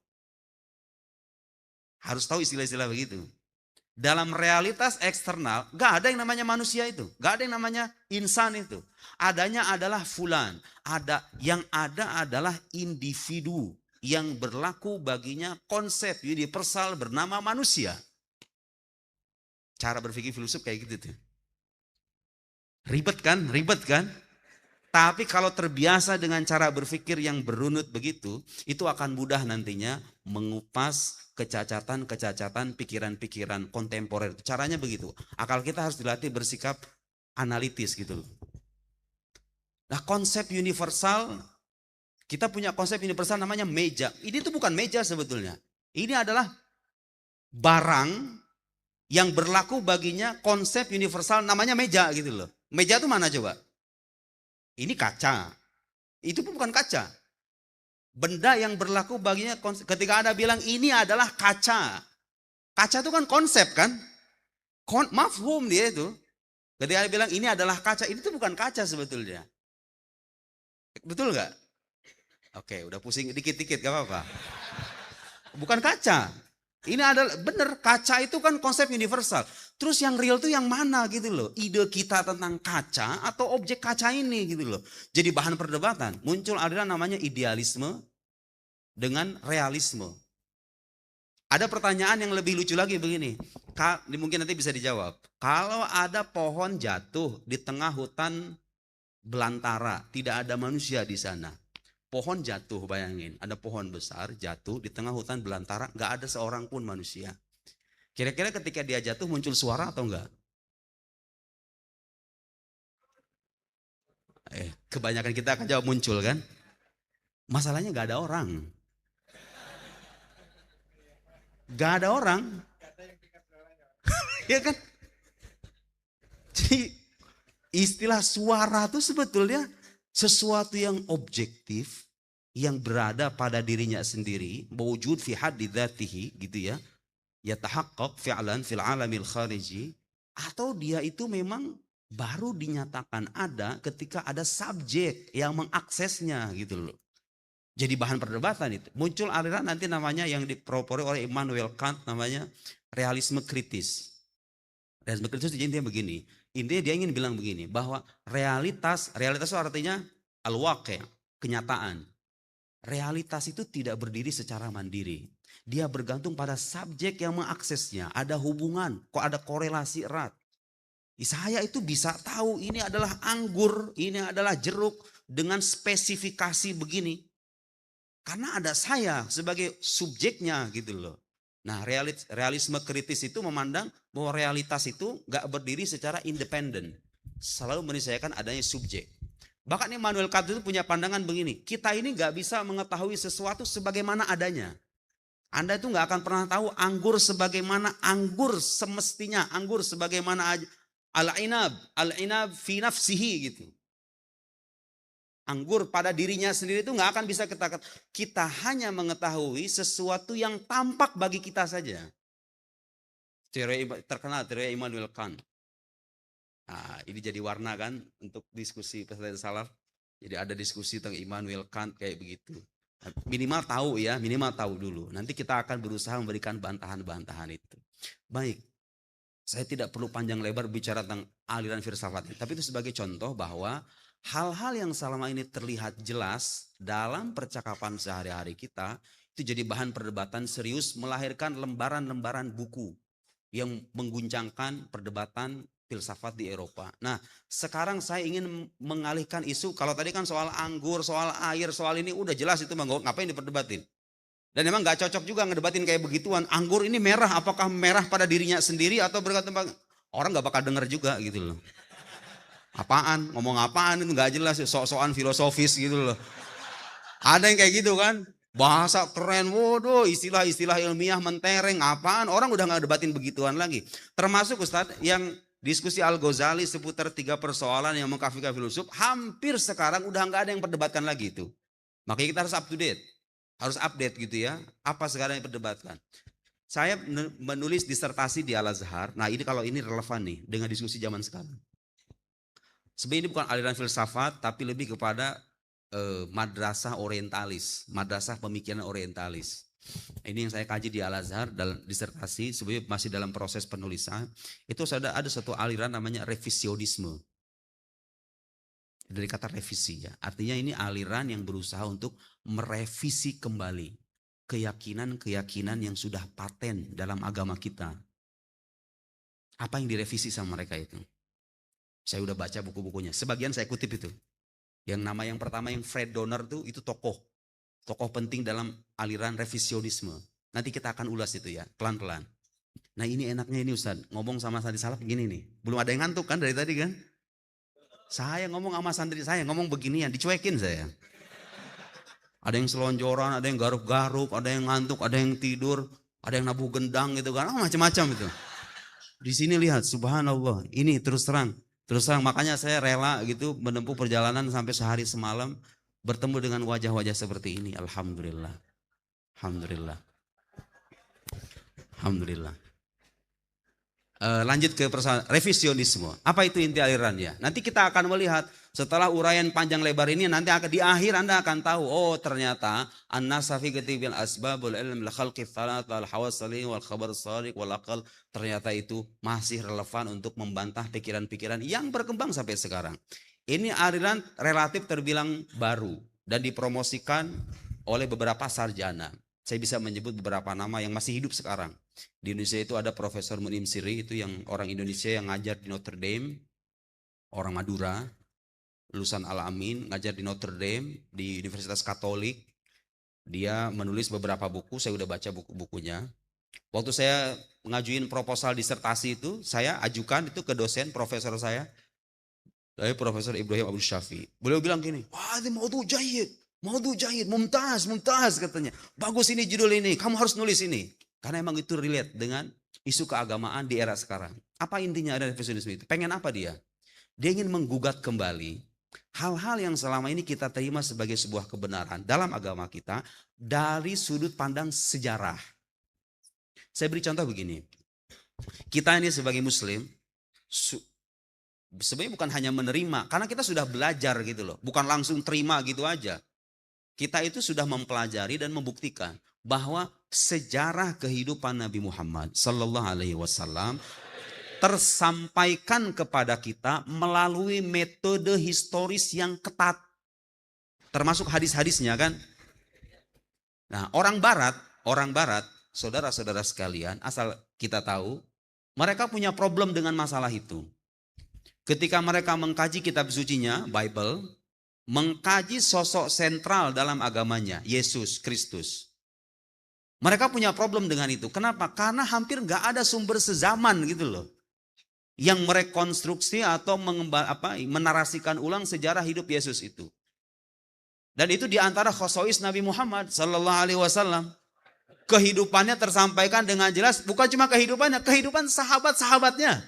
Harus tahu istilah-istilah begitu. Dalam realitas eksternal, gak ada yang namanya manusia itu. Gak ada yang namanya insan itu. Adanya adalah fulan. Yang ada adalah individu. Yang berlaku baginya konsep universal bernama manusia. Cara berpikir filsuf kayak gitu tuh. Ribet kan? Tapi kalau terbiasa dengan cara berpikir yang berunut begitu, itu akan mudah nantinya mengupas kecacatan-kecacatan pikiran-pikiran kontemporer. Caranya begitu. Akal kita harus dilatih bersikap analitis gitu loh. Nah, konsep universal, kita punya konsep universal namanya meja. Ini tuh bukan meja sebetulnya. Ini adalah barang yang berlaku baginya konsep universal namanya meja gitu loh. Meja itu mana coba? Ini kaca. Itu pun bukan kaca. Benda yang berlaku baginya ketika Anda bilang ini adalah kaca. Kaca itu kan konsep kan? Mafhum dia itu. Ketika Anda bilang ini adalah kaca, itu bukan kaca sebetulnya. Betul nggak? Oke, udah pusing dikit-dikit gak apa-apa. Bukan kaca. Ini adalah benar, kaca itu kan konsep universal. Terus yang real itu yang mana gitu loh. Ide kita tentang kaca atau objek kaca ini gitu loh. Jadi bahan perdebatan. Muncul aliran namanya idealisme dengan realisme. Ada pertanyaan yang lebih lucu lagi begini. Mungkin nanti bisa dijawab. Kalau ada pohon jatuh di tengah hutan belantara, tidak ada manusia di sana. Pohon jatuh, bayangin. Ada pohon besar jatuh di tengah hutan belantara, nggak ada seorang pun manusia. Kira-kira ketika dia jatuh muncul suara atau enggak? Kebanyakan kita akan jawab muncul kan? Masalahnya nggak ada orang. Nggak ada orang. Ya kan? Jadi istilah suara itu sebetulnya sesuatu yang objektif, yang berada pada dirinya sendiri, mewujud fi haddi dzatihi gitu ya. Yatahaqqaq fi'lan fil alamil khariji, atau dia itu memang baru dinyatakan ada ketika ada subjek yang mengaksesnya gitu loh. Jadi bahan perdebatan itu. Muncul aliran nanti namanya yang dipropori oleh Immanuel Kant, namanya realisme kritis. Realisme kritis intinya begini. Intinya dia ingin bilang begini, bahwa realitas itu artinya al-waqi', kenyataan. Realitas itu tidak berdiri secara mandiri. Dia bergantung pada subjek yang mengaksesnya. Ada hubungan, kok ada korelasi erat. Saya itu bisa tahu ini adalah anggur, ini adalah jeruk dengan spesifikasi begini. Karena ada saya sebagai subjeknya gitu loh. Nah, realisme kritis itu memandang bahwa realitas itu gak berdiri secara independen. Selalu menisyakan adanya subjek. Bahkan Immanuel Kant itu punya pandangan begini. Kita ini gak bisa mengetahui sesuatu sebagaimana adanya. Anda itu gak akan pernah tahu anggur sebagaimana anggur semestinya. Anggur sebagaimana al-inab fi nafsihi gitu. Anggur pada dirinya sendiri itu gak akan bisa kita hanya mengetahui sesuatu yang tampak bagi kita saja. Terkenal teori Immanuel Kant. Nah, ini jadi warna kan untuk diskusi pesantren salaf. Jadi ada diskusi tentang Immanuel Kant kayak begitu. Minimal tahu ya, minimal tahu dulu. Nanti kita akan berusaha memberikan bantahan-bantahan itu. Baik, saya tidak perlu panjang lebar bicara tentang aliran filsafat ini. Tapi itu sebagai contoh bahwa hal-hal yang selama ini terlihat jelas dalam percakapan sehari-hari kita, itu jadi bahan perdebatan serius, melahirkan lembaran-lembaran buku yang mengguncangkan perdebatan filsafat di Eropa. Nah, sekarang saya ingin mengalihkan isu. Kalau tadi kan soal anggur, soal air, soal ini udah jelas itu ngapain diperdebatin. Dan memang gak cocok juga ngedebatin kayak begituan. Anggur ini merah, apakah merah pada dirinya sendiri atau bergantung orang gak bakal denger juga gitu loh. Apaan, ngomong apaan itu gak jelas, sok-sokan filosofis gitu loh. Ada yang kayak gitu kan. Bahasa keren, waduh, istilah-istilah ilmiah mentereng, apaan. Orang udah gak debatin begituan lagi. Termasuk Ustadz yang diskusi Al-Ghazali seputar 3 persoalan yang mengkafirkan filsuf, hampir sekarang udah nggak ada yang perdebatkan lagi itu. Makanya kita harus up to date, harus update gitu ya. Apa sekarang yang perdebatkan? Saya menulis disertasi di Al-Azhar. Nah ini kalau ini relevan nih dengan diskusi zaman sekarang. Sebenarnya ini bukan aliran filsafat, tapi lebih kepada madrasah orientalis, madrasah pemikiran orientalis. Ini yang saya kaji di Al-Azhar dalam disertasi, sebenarnya masih dalam proses penulisan. Itu ada satu aliran namanya revisionisme. Dari kata revisi ya. Artinya ini aliran yang berusaha untuk merevisi kembali keyakinan-keyakinan yang sudah paten dalam agama kita. Apa yang direvisi sama mereka itu? Saya udah baca buku-bukunya. Sebagian saya kutip itu. Yang nama yang pertama yang Fred Donner itu tokoh penting dalam aliran revisionisme. Nanti kita akan ulas itu ya, pelan-pelan. Nah ini enaknya ini Ustaz, ngomong sama santri salaf begini nih. Belum ada yang ngantuk kan dari tadi kan? Saya ngomong sama santri saya, ngomong beginian, dicuekin saya. Ada yang selonjoran, ada yang garuk-garuk, ada yang ngantuk, ada yang tidur, ada yang nabuh gendang gitu kan, macam-macam itu. Di sini lihat, subhanallah, ini terus terang makanya saya rela gitu menempuh perjalanan sampai sehari semalam bertemu dengan wajah-wajah seperti ini. Alhamdulillah. Alhamdulillah. Alhamdulillah. Lanjut ke persoalan revisionisme. Apa itu inti alirannya? Nanti kita akan melihat setelah uraian panjang lebar ini, nanti akan di akhir Anda akan tahu, oh ternyata an-nasafi ketibil asbabul ilm la khalqi thalat wal hawasali wal khabar sadiq wal aqal, ternyata itu masih relevan untuk membantah pikiran-pikiran yang berkembang sampai sekarang. Ini aliran relatif terbilang baru dan dipromosikan oleh beberapa sarjana. Saya bisa menyebut beberapa nama yang masih hidup sekarang. Di Indonesia itu ada Profesor Munim Siri, itu yang orang Indonesia yang ngajar di Notre Dame, orang Madura, lulusan Al-Amin, ngajar di Notre Dame, di Universitas Katolik. Dia menulis beberapa buku, saya udah baca buku-bukunya. Waktu saya ngajuin proposal disertasi itu, saya ajukan itu ke dosen profesor saya, Profesor Ibrahim Abdul Syafi. Beliau bilang gini, wah ini mau tuh jahit, mumtaz katanya. Bagus ini judul ini, kamu harus nulis ini. Karena emang itu relate dengan isu keagamaan di era sekarang. Apa intinya ada revisionisme itu? Pengen apa dia? Dia ingin menggugat kembali hal-hal yang selama ini kita terima sebagai sebuah kebenaran dalam agama kita dari sudut pandang sejarah. Saya beri contoh begini. Kita ini sebagai muslim sebenarnya bukan hanya menerima, karena kita sudah belajar gitu loh. Bukan langsung terima gitu aja. Kita itu sudah mempelajari dan membuktikan bahwa sejarah kehidupan Nabi Muhammad Sallallahu Alaihi Wasallam tersampaikan kepada kita melalui metode historis yang ketat, termasuk hadis-hadisnya kan. Nah orang Barat, saudara-saudara sekalian, asal kita tahu, mereka punya problem dengan masalah itu. Ketika mereka mengkaji kitab sucinya, Bible, mengkaji sosok sentral dalam agamanya, Yesus Kristus. Mereka punya problem dengan itu. Kenapa? Karena hampir nggak ada sumber sezaman gitu loh, yang merekonstruksi atau menarasikan ulang sejarah hidup Yesus itu. Dan itu diantara khosois Nabi Muhammad Sallallahu Alaihi Wasallam. Kehidupannya tersampaikan dengan jelas, bukan cuma kehidupannya, kehidupan sahabat-sahabatnya.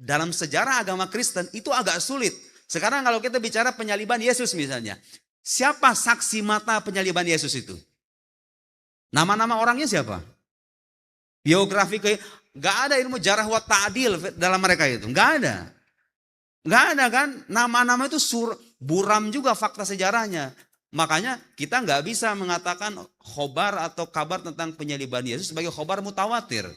Dalam sejarah agama Kristen itu agak sulit. Sekarang kalau kita bicara penyaliban Yesus misalnya, siapa saksi mata penyaliban Yesus itu? Nama-nama orangnya siapa? Biografi, gak ada ilmu jarah wa ta'dil dalam mereka itu, gak ada. Gak ada kan, nama-nama itu buram juga fakta sejarahnya. Makanya kita gak bisa mengatakan khobar atau kabar tentang penyaliban Yesus sebagai khobar mutawatir.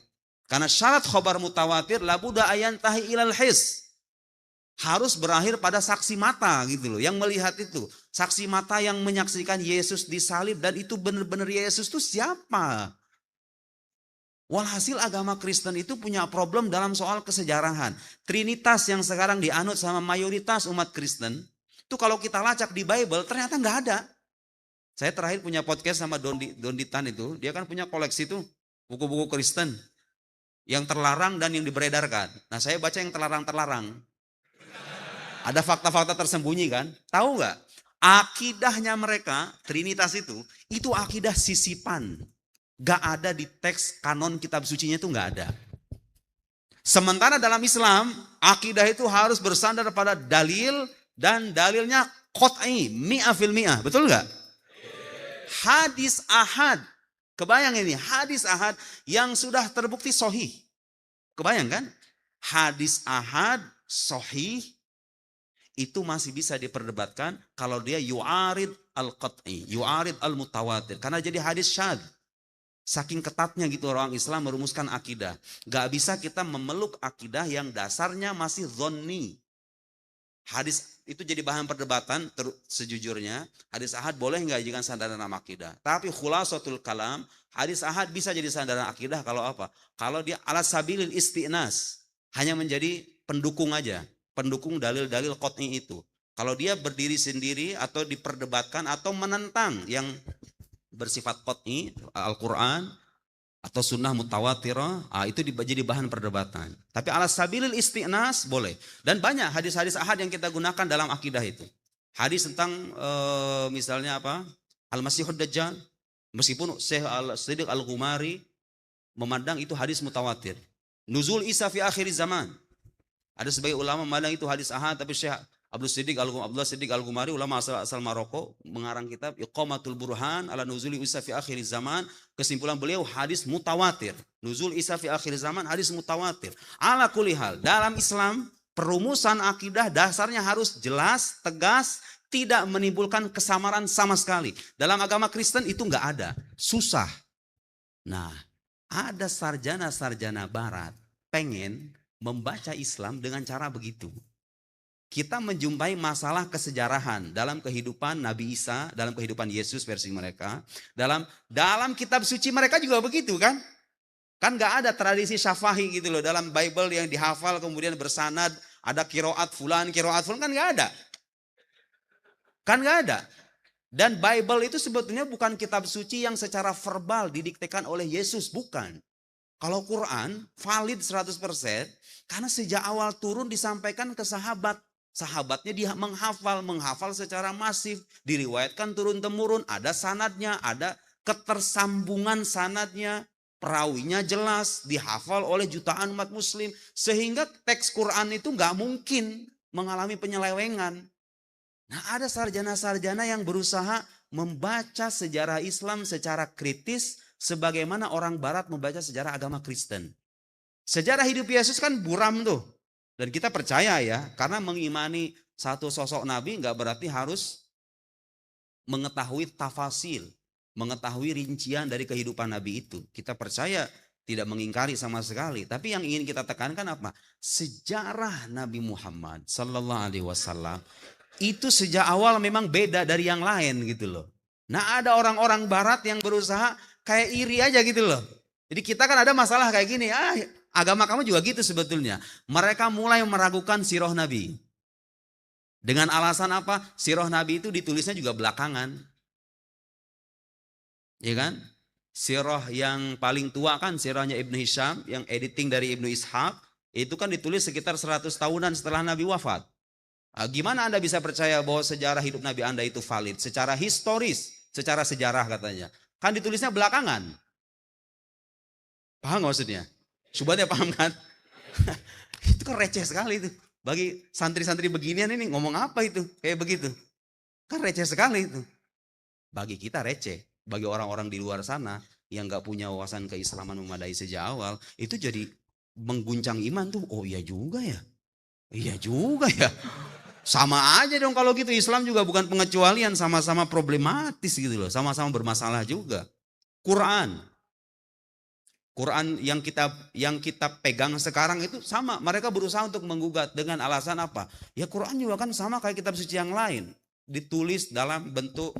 Karena syarat khobar mutawatir labuda ayantahi ilal his. Harus berakhir pada saksi mata gitu loh, yang melihat itu. Saksi mata yang menyaksikan Yesus disalib dan itu benar-benar Yesus itu siapa? Walhasil agama Kristen itu punya problem dalam soal kesejarahan. Trinitas yang sekarang dianut sama mayoritas umat Kristen, itu kalau kita lacak di Bible ternyata nggak ada. Saya terakhir punya podcast sama Dondi Tan itu, dia kan punya koleksi tuh buku-buku Kristen yang terlarang dan yang diberedarkan. Nah saya baca yang terlarang-terlarang. Ada fakta-fakta tersembunyi kan? Tahu nggak? Akidahnya mereka, Trinitas itu akidah sisipan. Gak ada di teks kanon kitab sucinya itu gak ada. Sementara dalam Islam, akidah itu harus bersandar pada dalil dan dalilnya qot'i, mi'ah fil mi'ah. Betul gak? Hadis ahad. Kebayang ini, hadis ahad yang sudah terbukti sahih. Kebayang kan? Hadis ahad sahih itu masih bisa diperdebatkan kalau dia yu'arid al-qat'i, yu'arid al-mutawatir. Karena jadi hadis syadz. Saking ketatnya gitu orang Islam merumuskan akidah. Gak bisa kita memeluk akidah yang dasarnya masih dhonni. Hadis itu jadi bahan perdebatan sejujurnya. Hadis ahad boleh gak dijadikan sandaran akidah. Tapi khulasatul kalam, hadis ahad bisa jadi sandaran akidah kalau apa? Kalau dia ala sabilil isti'nas. Hanya menjadi pendukung aja. Pendukung dalil-dalil qot'i itu. Kalau dia berdiri sendiri atau diperdebatkan atau menentang yang bersifat qat'i, Al-Quran atau sunnah mutawatirah, itu jadi bahan perdebatan. Tapi ala sabilil isti'nas boleh. Dan banyak hadis-hadis ahad yang kita gunakan dalam akidah itu. Hadis tentang misalnya apa? Al-Masihud Dajjal. Meskipun Syekh Al-Siddiq Al-Ghumari memandang itu hadis mutawatir. Nuzul Isa fi akhir zaman. Ada sebagai ulama memandang itu hadis ahad, tapi Syekh Abdul Siddiq Al-Ghumari, ulama asal Maroko, mengarang kitab Iqamatul Burhan ala Nuzul Isa fi akhir zaman. Kesimpulan beliau hadis mutawatir. Nuzul Isa fi akhir zaman hadis mutawatir. Ala kulli hal, dalam Islam perumusan akidah dasarnya harus jelas, tegas, tidak menimbulkan kesamaran sama sekali. Dalam agama Kristen itu enggak ada, susah. Nah, ada sarjana-sarjana barat pengen membaca Islam dengan cara begitu. Kita menjumpai masalah kesejarahan dalam kehidupan Nabi Isa, dalam kehidupan Yesus versi mereka. Dalam kitab suci mereka juga begitu kan? Kan gak ada tradisi syafahi gitu loh. Dalam Bible yang dihafal kemudian bersanad, ada kiroat fulan kan gak ada. Kan gak ada. Dan Bible itu sebetulnya bukan kitab suci yang secara verbal didiktekan oleh Yesus, bukan. Kalau Quran valid 100% karena sejak awal turun disampaikan ke sahabat. Sahabatnya dia menghafal secara masif, diriwayatkan turun-temurun, ada sanadnya, ada ketersambungan sanadnya, perawinya jelas, dihafal oleh jutaan umat muslim, sehingga teks Quran itu nggak mungkin mengalami penyelewengan. Nah, ada sarjana-sarjana yang berusaha membaca sejarah Islam secara kritis sebagaimana orang barat membaca sejarah agama Kristen. Sejarah hidup Yesus kan buram tuh. Dan kita percaya ya, karena mengimani satu sosok nabi nggak berarti harus mengetahui tafasil, mengetahui rincian dari kehidupan nabi itu. Kita percaya, tidak mengingkari sama sekali. Tapi yang ingin kita tekankan apa? Sejarah Nabi Muhammad Sallallahu Alaihi Wasallam itu sejak awal memang beda dari yang lain gitu loh. Nah, ada orang-orang barat yang berusaha kayak iri aja gitu loh. Jadi kita kan ada masalah kayak gini, agama kamu juga gitu sebetulnya. Mereka mulai meragukan sirah Nabi. Dengan alasan apa? Sirah Nabi itu ditulisnya juga belakangan. Ya kan? Sirah yang paling tua kan sirahnya Ibnu Hisham, yang editing dari Ibnu Ishaq. Itu kan ditulis sekitar 100 tahunan setelah Nabi wafat. Gimana Anda bisa percaya bahwa sejarah hidup Nabi Anda itu valid? Secara historis, secara sejarah katanya. Kan ditulisnya belakangan. Paham gak maksudnya? Sobatnya paham kan? Itu kan receh sekali itu. Bagi santri-santri beginian ini ngomong apa itu? Kayak begitu. Kan receh sekali itu. Bagi kita receh. Bagi orang-orang di luar sana yang gak punya wawasan keislaman memadai sejak awal. Itu jadi mengguncang iman tuh. Oh iya juga ya. Iya juga ya. Sama aja dong kalau gitu. Islam juga bukan pengecualian. Sama-sama problematis gitu loh. Sama-sama bermasalah juga. Quran yang kita pegang sekarang itu sama. Mereka berusaha untuk menggugat dengan alasan apa? Ya Quran juga kan sama kayak kitab suci yang lain. Ditulis dalam bentuk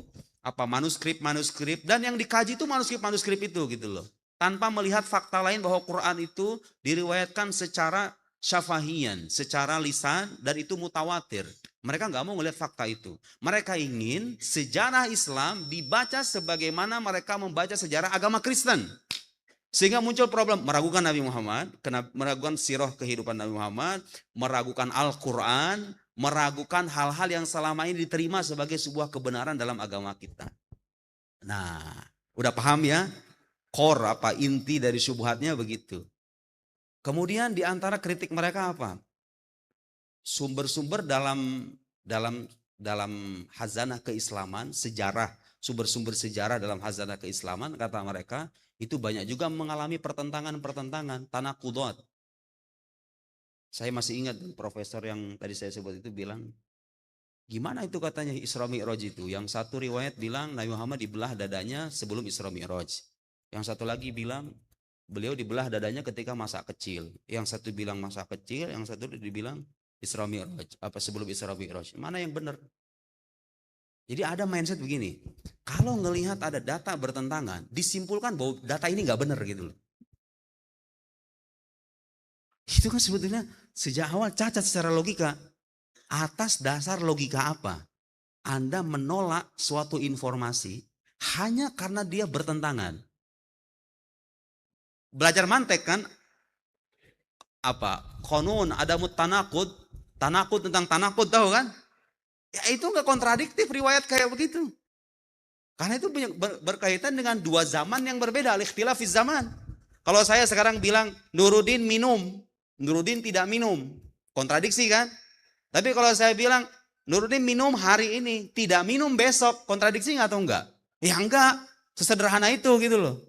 manuskrip dan yang dikaji itu manuskrip itu gitu loh. Tanpa melihat fakta lain bahwa Quran itu diriwayatkan secara syafahiyan, secara lisan dan itu mutawatir. Mereka nggak mau melihat fakta itu. Mereka ingin sejarah Islam dibaca sebagaimana mereka membaca sejarah agama Kristen. Sehingga muncul problem meragukan Nabi Muhammad, meragukan sirah kehidupan Nabi Muhammad, meragukan Al-Quran, meragukan hal-hal yang selama ini diterima sebagai sebuah kebenaran dalam agama kita. Nah, udah paham ya? Core inti dari syubhatnya begitu. Kemudian di antara kritik mereka apa? Sumber-sumber dalam hazanah keislaman, sejarah, sumber-sumber sejarah dalam hazanah keislaman, kata mereka, itu banyak juga mengalami pertentangan, tanaqudhat. Saya masih ingat profesor yang tadi saya sebut itu bilang, gimana itu katanya Isra Mi'raj itu? Yang satu riwayat bilang Nabi Muhammad dibelah dadanya sebelum Isra Mi'raj. Yang satu lagi bilang beliau dibelah dadanya ketika masa kecil. Yang satu bilang masa kecil, yang satu dibilang Isra Mi'raj, sebelum Isra Mi'raj. Mana yang benar? Jadi ada mindset begini, kalau ngelihat ada data bertentangan, disimpulkan bahwa data ini nggak benar gitu loh. Itu kan sebetulnya sejak awal cacat secara logika. Atas dasar logika apa? Anda menolak suatu informasi hanya karena dia bertentangan. Belajar mantek kan? Apa? Konun, ada tanakut. Tanakut tentang tanakut tahu kan? Ya itu nggak kontradiktif riwayat kayak begitu. Karena itu berkaitan dengan dua zaman yang berbeda. Al-ikhtilafiz zaman. Kalau saya sekarang bilang Nuruddin minum. Nuruddin tidak minum. Kontradiksi kan? Tapi kalau saya bilang Nuruddin minum hari ini. Tidak minum besok. Kontradiksi nggak atau enggak? Ya enggak. Sesederhana itu gitu loh.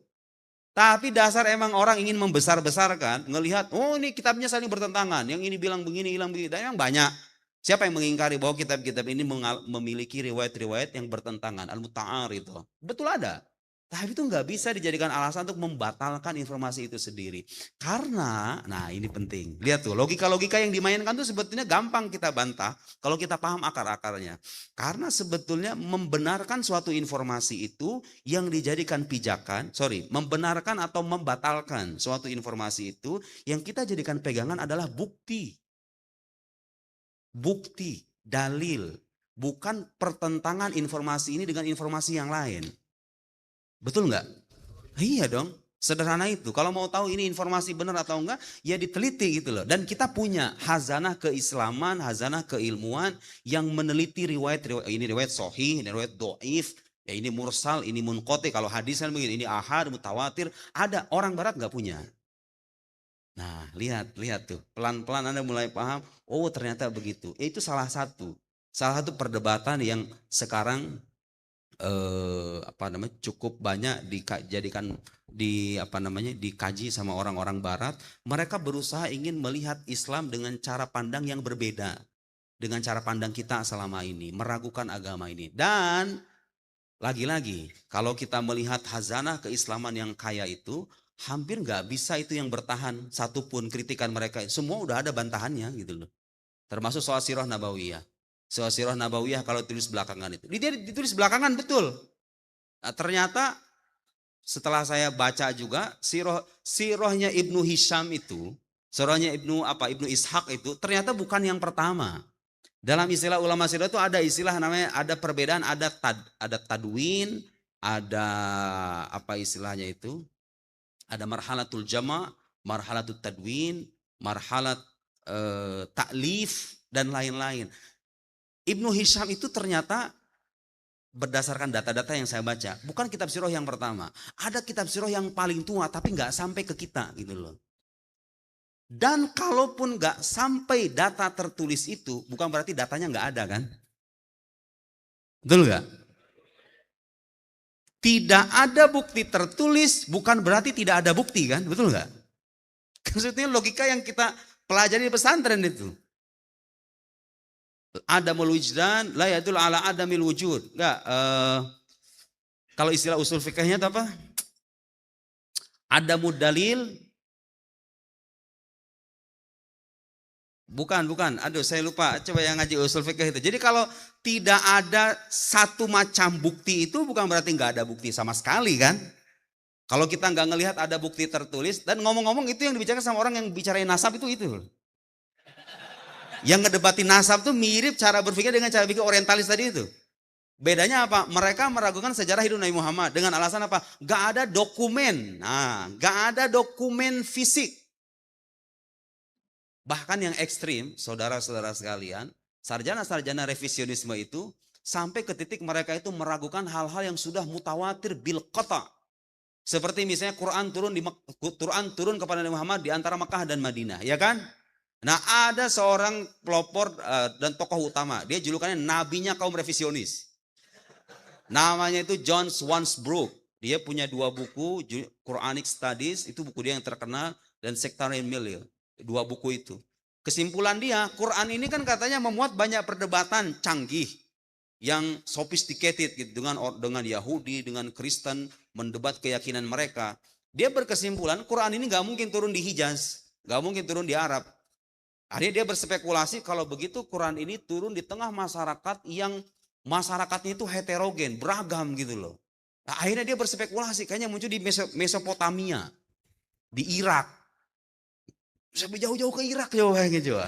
Tapi dasar emang orang ingin membesar-besarkan. Ngelihat, oh ini kitabnya saling bertentangan. Yang ini bilang begini, bilang begini. Dan emang banyak. Siapa yang mengingkari bahwa kitab-kitab ini memiliki riwayat-riwayat yang bertentangan? Al-Muta'ar itu. Betul ada. Tapi itu nggak bisa dijadikan alasan untuk membatalkan informasi itu sendiri. Karena, nah ini penting. Lihat tuh, logika-logika yang dimainkan tuh sebetulnya gampang kita bantah kalau kita paham akar-akarnya. Karena sebetulnya membenarkan suatu informasi itu yang dijadikan pijakan, membenarkan atau membatalkan suatu informasi itu yang kita jadikan pegangan adalah bukti. Bukti, dalil, bukan pertentangan informasi ini dengan informasi yang lain. Betul nggak? Iya dong, sederhana itu. Kalau mau tahu ini informasi benar atau enggak, ya diteliti gitu loh. Dan kita punya hazanah keislaman, hazanah keilmuan yang meneliti riwayat, ini riwayat sahih, ini riwayat do'if, ya ini mursal, ini munqati. Kalau hadis kan begini, ini ahad, mutawatir. Ada, orang barat nggak punya. Nah, lihat tuh. Pelan-pelan Anda mulai paham, oh ternyata begitu. Itu salah satu perdebatan yang sekarang cukup banyak dikaji sama orang-orang barat. Mereka berusaha ingin melihat Islam dengan cara pandang yang berbeda dengan cara pandang kita selama ini, meragukan agama ini. Dan lagi-lagi, kalau kita melihat hazanah keislaman yang kaya itu, hampir nggak bisa itu yang bertahan satupun kritikan mereka. Semua udah ada bantahannya gitu loh. Termasuk soal sirah nabawiyah. Soal sirah nabawiyah kalau tulis belakangan itu. Dia ditulis belakangan betul. Nah, ternyata setelah saya baca juga sirahnya Ibnu Hisham itu, sirahnya Ibnu Ishaq itu ternyata bukan yang pertama. Dalam istilah ulama sirah itu ada istilah namanya, ada perbedaan, ada tadwin, ada apa istilahnya itu? Ada marhalatul jama', marhalatul tadwin, marhalat ta'lif dan lain-lain. Ibnu Hisham itu ternyata berdasarkan data-data yang saya baca, bukan kitab sirah yang pertama. Ada kitab sirah yang paling tua tapi nggak sampai ke kita gitu loh. Dan kalaupun nggak sampai data tertulis itu, bukan berarti datanya nggak ada kan? Betul nggak? Tidak ada bukti tertulis bukan berarti tidak ada bukti kan? Betul nggak? Maksudnya logika yang kita pelajari di pesantren itu. Adamul wujdan la yadul ala adamil wujud. Enggak, kalau istilah usul fikihnya itu apa? Adamud dalil. Bukan. Aduh, saya lupa. Coba yang ngaji usul fikih itu. Jadi kalau tidak ada satu macam bukti itu bukan berarti nggak ada bukti sama sekali kan? Kalau kita nggak ngelihat ada bukti tertulis, dan ngomong-ngomong itu yang dibicarakan sama orang yang bicarain nasab itu. Yang ngedebatin nasab tuh mirip cara berpikir dengan cara pikir orientalis tadi itu. Bedanya apa? Mereka meragukan sejarah hidup Nabi Muhammad dengan alasan apa? Gak ada dokumen. Nah, gak ada dokumen fisik. Bahkan yang ekstrim, saudara-saudara sekalian, sarjana-sarjana revisionisme itu sampai ke titik mereka itu meragukan hal-hal yang sudah mutawatir bil qata. Seperti misalnya Quran turun kepada Nabi Muhammad di antara Makkah dan Madinah, ya kan? Nah, ada seorang pelopor dan tokoh utama, dia julukannya nabinya kaum revisionis. Namanya itu John Swansbrook. Dia punya 2 buku, Quranic Studies, itu buku dia yang terkenal, dan Sectarian Milieu. 2 buku itu. Kesimpulan dia, Quran ini kan katanya memuat banyak perdebatan canggih yang sophisticated gitu, dengan Yahudi, dengan Kristen, mendebat keyakinan mereka. Dia berkesimpulan Quran ini gak mungkin turun di Hijaz, gak mungkin turun di Arab. Akhirnya dia berspekulasi kalau begitu Quran ini turun di tengah masyarakat yang masyarakatnya itu heterogen, beragam gitu loh. Nah, akhirnya dia berspekulasi kayaknya muncul di Mesopotamia, di Irak. Sampai jauh-jauh ke Irak coba gitu.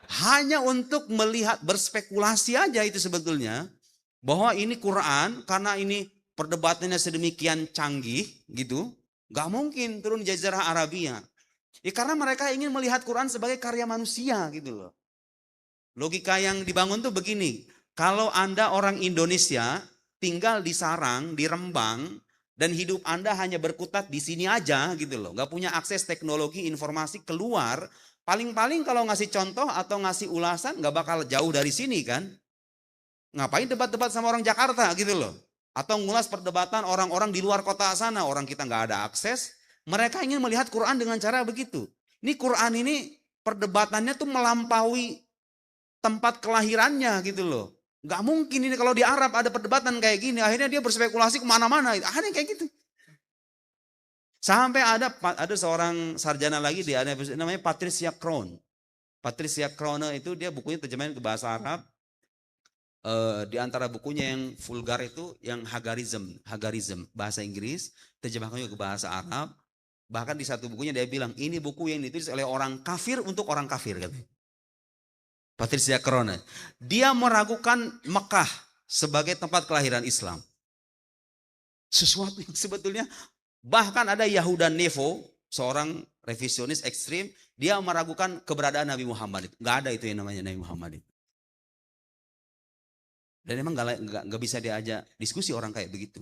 Hanya untuk melihat, berspekulasi aja itu sebetulnya. Bahwa ini Quran, karena ini perdebatannya sedemikian canggih gitu. Gak mungkin turun di Jazirah Arabia. Ya karena mereka ingin melihat Quran sebagai karya manusia gitu loh. Logika yang dibangun tuh begini. Kalau Anda orang Indonesia tinggal di Sarang, di Rembang, dan hidup Anda hanya berkutat di sini aja gitu loh. Gak punya akses teknologi, informasi keluar. Paling-paling kalau ngasih contoh atau ngasih ulasan gak bakal jauh dari sini kan. Ngapain debat-debat sama orang Jakarta gitu loh. Atau ngulas perdebatan orang-orang di luar kota sana. Orang kita gak ada akses. Mereka ingin melihat Quran dengan cara begitu. Ini Quran ini perdebatannya tuh melampaui tempat kelahirannya gitu loh. Gak mungkin ini kalau di Arab ada perdebatan kayak gini. Akhirnya dia berspekulasi kemana-mana. Akhirnya kayak gitu. Sampai ada seorang sarjana lagi namanya Patricia Crone. Patricia Crone itu dia bukunya terjemahan ke bahasa Arab. Di antara bukunya yang vulgar itu yang Hagarism bahasa Inggris, terjemahkannya ke bahasa Arab. Bahkan di satu bukunya dia bilang ini buku yang ditulis oleh orang kafir untuk orang kafir katanya. Patricia Crone. Dia meragukan Mekah sebagai tempat kelahiran Islam. Sesuatu yang sebetulnya bahkan ada Yahuda Nevo, seorang revisionis ekstrim, dia meragukan keberadaan Nabi Muhammad. Gak ada itu yang namanya Nabi Muhammad. Dan emang gak bisa diajak diskusi orang kayak begitu.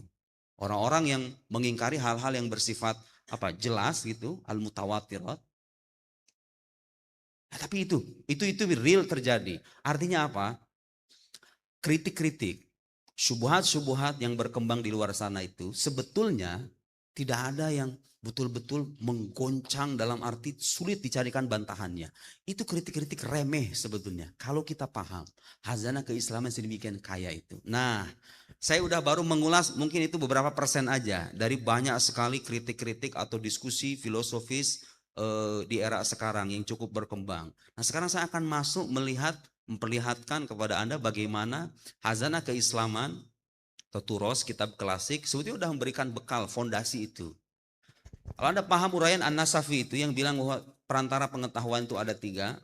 Orang-orang yang mengingkari hal-hal yang bersifat jelas gitu, al-mutawatirat. Nah, tapi itu real terjadi. Artinya apa? Kritik-kritik, syubhat-syubhat yang berkembang di luar sana itu sebetulnya tidak ada yang betul-betul menggoncang dalam arti sulit dicarikan bantahannya. Itu kritik-kritik remeh sebetulnya. Kalau kita paham hazanah keislaman sedemikian kaya itu. Nah, saya udah baru mengulas mungkin itu beberapa persen aja dari banyak sekali kritik-kritik atau diskusi filosofis di era sekarang yang cukup berkembang. Nah, sekarang saya akan masuk memperlihatkan kepada Anda bagaimana hazanah keislaman atau Turos, kitab klasik, sebetulnya sudah memberikan bekal, fondasi itu. Kalau Anda paham uraian An-Nasafi itu yang bilang bahwa perantara pengetahuan itu ada 3.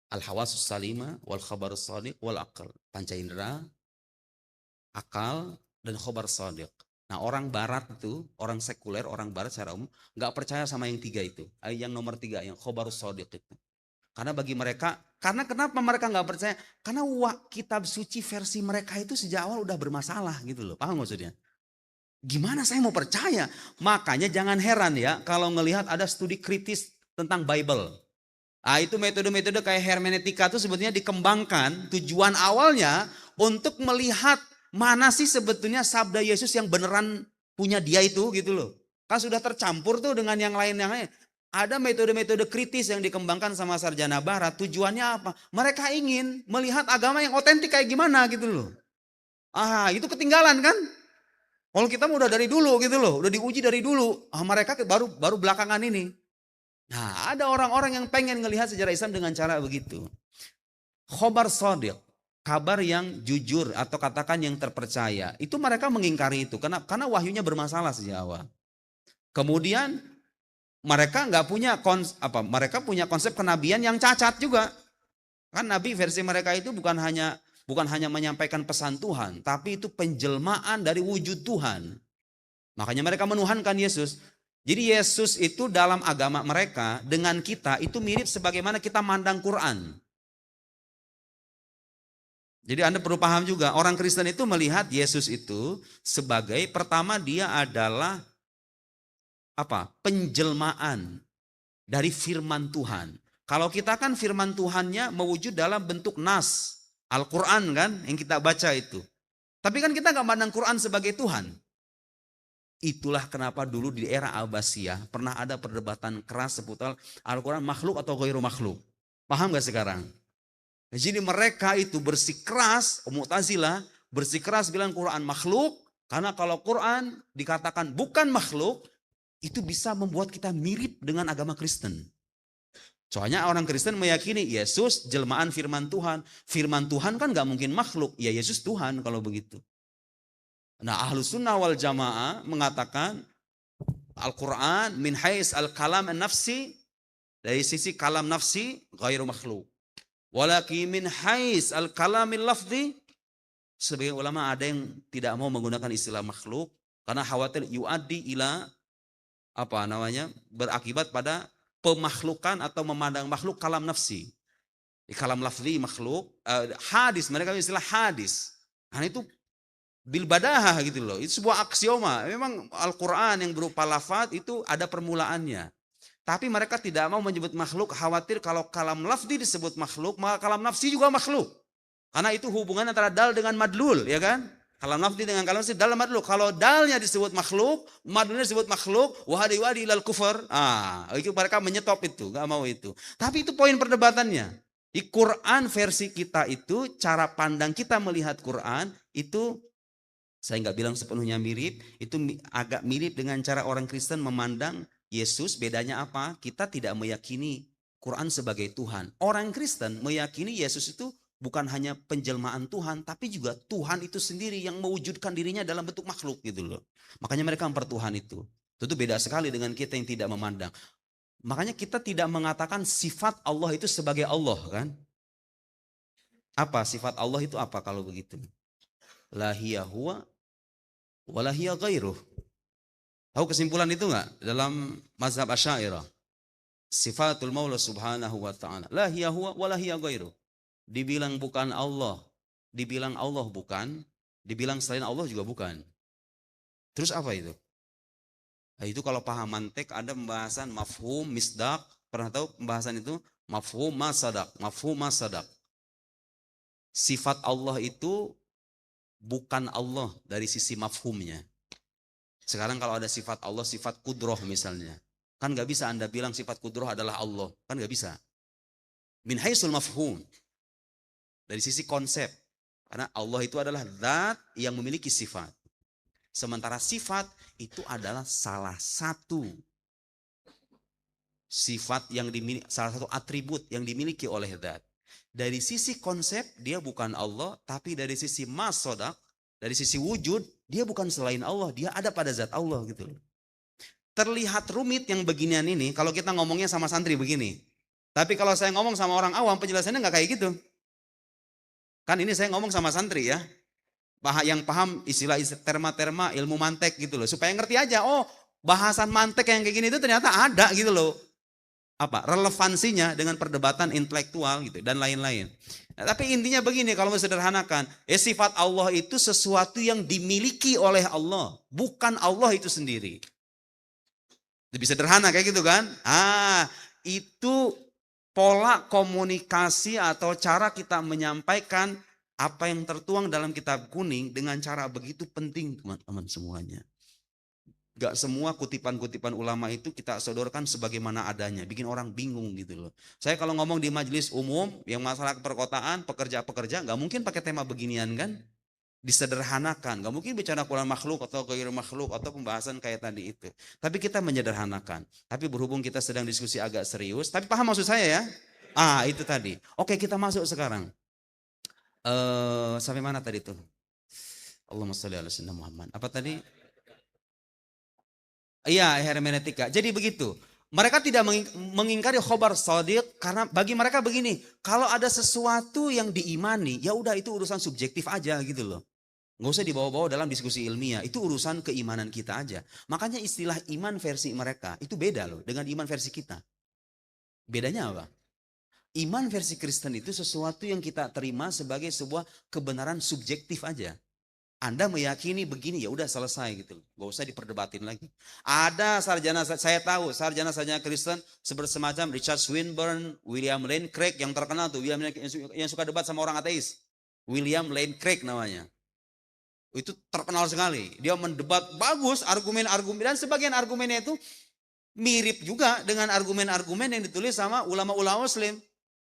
Al-hawasus salima, wal khabarus shadiq, wal aql. Panca indera, akal, dan khabar shadiq. Nah orang barat itu, orang sekuler, orang barat secara umum, gak percaya sama yang 3 itu. Yang nomor 3, yang khabarus shadiq itu. Karena bagi mereka, karena kenapa mereka gak percaya? Karena kitab suci versi mereka itu sejak awal udah bermasalah gitu loh. Paham maksudnya? Gimana saya mau percaya? Makanya jangan heran ya kalau ngelihat ada studi kritis tentang Bible. Nah, itu metode-metode kayak hermeneutika itu sebetulnya dikembangkan tujuan awalnya untuk melihat mana sih sebetulnya sabda Yesus yang beneran punya dia itu gitu loh. Kan sudah tercampur tuh dengan yang lain-yang lain. Ada metode-metode kritis yang dikembangkan sama sarjana barat. Tujuannya apa? Mereka ingin melihat agama yang otentik kayak gimana gitu loh. Itu ketinggalan kan? Kalau kita udah dari dulu gitu loh, udah diuji dari dulu. Mereka baru belakangan ini. Nah, ada orang-orang yang pengen ngelihat sejarah Islam dengan cara begitu. Khobar shadiq, kabar yang jujur atau katakan yang terpercaya. Itu mereka mengingkari itu karena wahyunya bermasalah sejak awal. Kemudian mereka mereka punya konsep kenabian yang cacat juga. Kan nabi versi mereka itu bukan hanya menyampaikan pesan Tuhan, tapi itu penjelmaan dari wujud Tuhan. Makanya mereka menuhankan Yesus. Jadi Yesus itu dalam agama mereka dengan kita itu mirip sebagaimana kita mandang Quran. Jadi Anda perlu paham juga, orang Kristen itu melihat Yesus itu sebagai pertama dia adalah penjelmaan dari firman Tuhan. Kalau kita kan firman Tuhannya mewujud dalam bentuk nas. Al-Quran kan yang kita baca itu. Tapi kan kita gak mandang Quran sebagai Tuhan. Itulah kenapa dulu di era Abbasiyah pernah ada perdebatan keras seputar Al-Quran makhluk atau ghairu makhluk. Paham gak sekarang? Jadi mereka itu bersikeras, Mu'tazilah bersikeras bilang Quran makhluk. Karena kalau Quran dikatakan bukan makhluk, itu bisa membuat kita mirip dengan agama Kristen. Soalnya orang Kristen meyakini Yesus jelmaan firman Tuhan. Firman Tuhan kan gak mungkin makhluk. Ya Yesus Tuhan kalau begitu. Nah Ahlus Sunnah wal Jamaah mengatakan Al-Quran min hais al-kalam an-nafsi. Dari sisi kalam nafsi ghairu makhluk. Walakin min hais al-kalamil lafzi, sebagian ulama ada yang tidak mau menggunakan istilah makhluk karena khawatir yuaddi ila berakibat pada pemakhlukan atau memandang makhluk kalam nafsi. Kalam lafzi makhluk, hadis, mereka istilah hadis. Nah itu bil badahah gitu loh. Itu sebuah aksioma. Memang Al-Qur'an yang berupa lafaz itu ada permulaannya. Tapi mereka tidak mau menyebut makhluk, khawatir kalau kalam lafzi disebut makhluk, maka kalam nafsi juga makhluk. Karena itu hubungan antara dal dengan madlul, ya kan? Kalam lafzi dengan kalam nafsi, dal madlul. Kalau dalnya disebut makhluk, madlulnya disebut makhluk, wahadi ilal kufur. Itu mereka menyetop itu, nggak mau itu. Tapi itu poin perdebatannya. Di Quran versi kita itu, cara pandang kita melihat Quran itu, saya nggak bilang sepenuhnya mirip, itu agak mirip dengan cara orang Kristen memandang Yesus. Bedanya apa? Kita tidak meyakini Quran sebagai Tuhan. Orang Kristen meyakini Yesus itu bukan hanya penjelmaan Tuhan, tapi juga Tuhan itu sendiri yang mewujudkan dirinya dalam bentuk makhluk gitu loh. Makanya mereka mempertuhan itu. Itu beda sekali dengan kita yang tidak memandang. Makanya kita tidak mengatakan sifat Allah itu sebagai Allah kan. Apa sifat Allah itu apa kalau begitu? La hiya huwa wa la hiya ghairuh. Tahu kesimpulan itu enggak? Dalam mazhab Asy'ariyah. Sifatul Maula Subhanahu wa taala. La hiya huwa wa la hiya ghairuh. Dibilang bukan Allah, dibilang Allah bukan, dibilang selain Allah juga bukan. Terus apa itu? Nah, itu kalau paham mantik ada pembahasan mafhum, misdaq. Pernah tahu pembahasan itu? Mafhum masadaq, mafhum masadaq. Sifat Allah itu bukan Allah dari sisi mafhumnya. Sekarang kalau ada sifat Allah, sifat kudroh misalnya. Kan gak bisa Anda bilang sifat kudroh adalah Allah. Kan gak bisa. Min haisul mafhum. Dari sisi konsep. Karena Allah itu adalah zat yang memiliki sifat. Sementara sifat itu adalah salah satu sifat yang dimiliki, salah satu atribut yang dimiliki oleh zat. Dari sisi konsep dia bukan Allah, tapi dari sisi masodak, dari sisi wujud dia bukan selain Allah, dia ada pada zat Allah gitu. Terlihat rumit yang beginian ini kalau kita ngomongnya sama santri begini. Tapi kalau saya ngomong sama orang awam penjelasannya nggak kayak gitu. Kan ini saya ngomong sama santri ya. Yang paham istilah terma-terma ilmu mantek gitu loh. Supaya ngerti aja, oh bahasan mantek yang kayak gini itu ternyata ada gitu loh. Apa relevansinya dengan perdebatan intelektual gitu dan lain-lain. Nah, tapi intinya begini kalau mau sederhanakan, sifat Allah itu sesuatu yang dimiliki oleh Allah, bukan Allah itu sendiri. Lebih sederhana kayak gitu kan? Itu pola komunikasi atau cara kita menyampaikan apa yang tertuang dalam kitab kuning dengan cara begitu penting teman-teman semuanya. Gak semua kutipan-kutipan ulama itu kita sodorkan sebagaimana adanya. Bikin orang bingung gitu loh. Saya kalau ngomong di majelis umum yang masalah perkotaan, pekerja-pekerja gak mungkin pakai tema beginian kan. Disederhanakan. Gak mungkin bicara Quran makhluk atau ghairu makhluk atau pembahasan kayak tadi itu. Tapi kita menyederhanakan. Tapi berhubung kita sedang diskusi agak serius. Tapi paham maksud saya ya? Itu tadi. Oke kita masuk sekarang. Sampai mana tadi tuh? Allahumma sholli ala sayyidina Muhammad. Apa tadi? Iya, hermeneutika. Jadi begitu. Mereka tidak mengingkari khobar shadiq karena bagi mereka begini, kalau ada sesuatu yang diimani, ya udah itu urusan subjektif aja gitu loh. Nggak usah dibawa-bawa dalam diskusi ilmiah, itu urusan keimanan kita aja. Makanya istilah iman versi mereka itu beda loh dengan iman versi kita. Bedanya apa? Iman versi Kristen itu sesuatu yang kita terima sebagai sebuah kebenaran subjektif aja. Anda meyakini begini ya udah selesai gitu. Gak usah diperdebatin lagi. Ada sarjana, saya tahu sarjana-sarjana Kristen seperti semacam Richard Swinburne, William Lane Craig yang terkenal tuh, William Lane, yang suka debat sama orang ateis. William Lane Craig namanya. Itu terkenal sekali. Dia mendebat bagus argumen-argumen dan sebagian argumennya itu mirip juga dengan argumen-argumen yang ditulis sama ulama-ulama Muslim.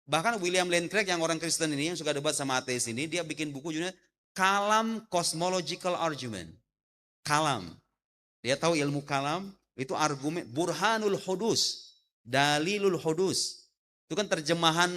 Bahkan William Lane Craig yang orang Kristen ini yang suka debat sama ateis ini, dia bikin buku judulnya Kalam Cosmological Argument. Kalam. Dia tahu ilmu kalam, itu argumen burhanul hudus, dalilul hudus. Itu kan terjemahan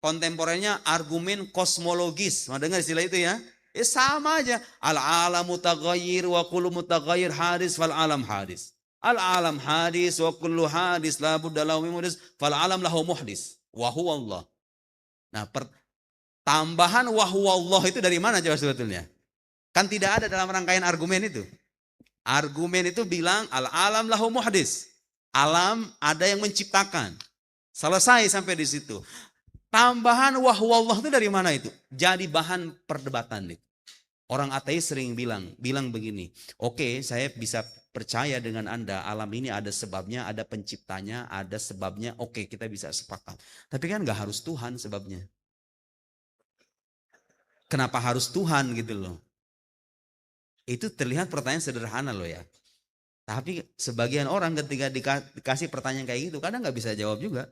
kontemporer argumen kosmologis. Mau dengar istilah itu ya? Sama aja. Al-alam mutaghayyir wa kullu mutaghayyir hadis fal alam hadis. Al-alam hadis wa kullu hadis la budda lahu min muhdis fal alam lahu muhdis wa huwa Allah. Nah, tambahan wahwallah itu dari mana coba sebetulnya? Kan tidak ada dalam rangkaian argumen itu. Argumen itu bilang al-alam lahu muhdis. Alam ada yang menciptakan. Selesai sampai di situ. Tambahan wahwallah itu dari mana itu? Jadi bahan perdebatan nih. Orang ateis sering bilang begini, oke, saya bisa percaya dengan Anda, alam ini ada sebabnya, ada penciptanya, ada sebabnya, oke, kita bisa sepakat. Tapi kan nggak harus Tuhan sebabnya. Kenapa harus Tuhan gitu loh? Itu terlihat pertanyaan sederhana loh ya. Tapi sebagian orang ketika dikasih pertanyaan kayak gitu, kadang nggak bisa jawab juga.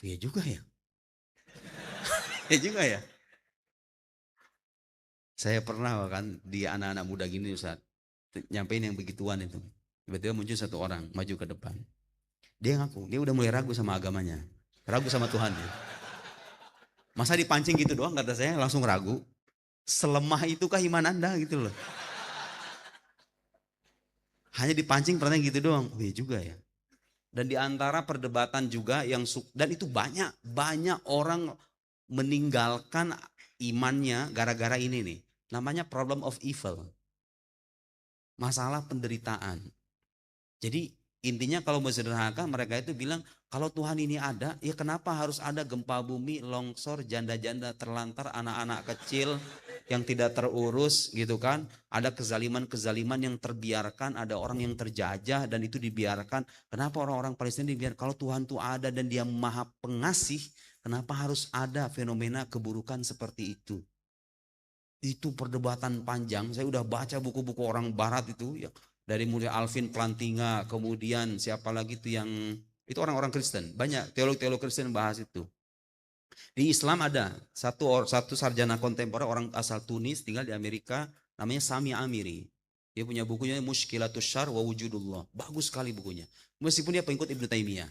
Iya juga ya. Iya juga ya. Saya pernah kan di anak-anak muda gini Ustaz, nyampein yang begituan itu. Tiba-tiba muncul satu orang maju ke depan. Dia ngaku, dia udah mulai ragu sama agamanya. Ragu sama Tuhan dia. Masa dipancing gitu doang kata saya langsung ragu. Selemah itukah iman Anda gitu loh. Hanya dipancing pertanyaan gitu doang. Oh iya juga ya. Dan di antara perdebatan juga yang dan itu banyak orang meninggalkan imannya gara-gara ini nih. Namanya problem of evil. Masalah penderitaan. Jadi intinya kalau mau sederhanakan mereka itu bilang kalau Tuhan ini ada, ya kenapa harus ada gempa bumi, longsor, janda-janda terlantar, anak-anak kecil yang tidak terurus gitu kan. Ada kezaliman-kezaliman yang terbiarkan, ada orang yang terjajah dan itu dibiarkan. Kenapa orang-orang Palestina dibiarkan? Kalau Tuhan itu ada dan dia maha pengasih, kenapa harus ada fenomena keburukan seperti itu? Itu perdebatan panjang. Saya udah baca buku-buku orang barat itu ya. Dari mulai Alvin Plantinga, kemudian siapa lagi itu yang itu orang-orang Kristen. Banyak teolog-teolog Kristen bahas itu. Di Islam ada satu sarjana kontemporer orang asal Tunis tinggal di Amerika namanya Sami Amiri. Dia punya bukunya Mushkilatus Syarr wa Wujudullah. Bagus sekali bukunya. Meskipun dia pengikut Ibnu Taimiyah.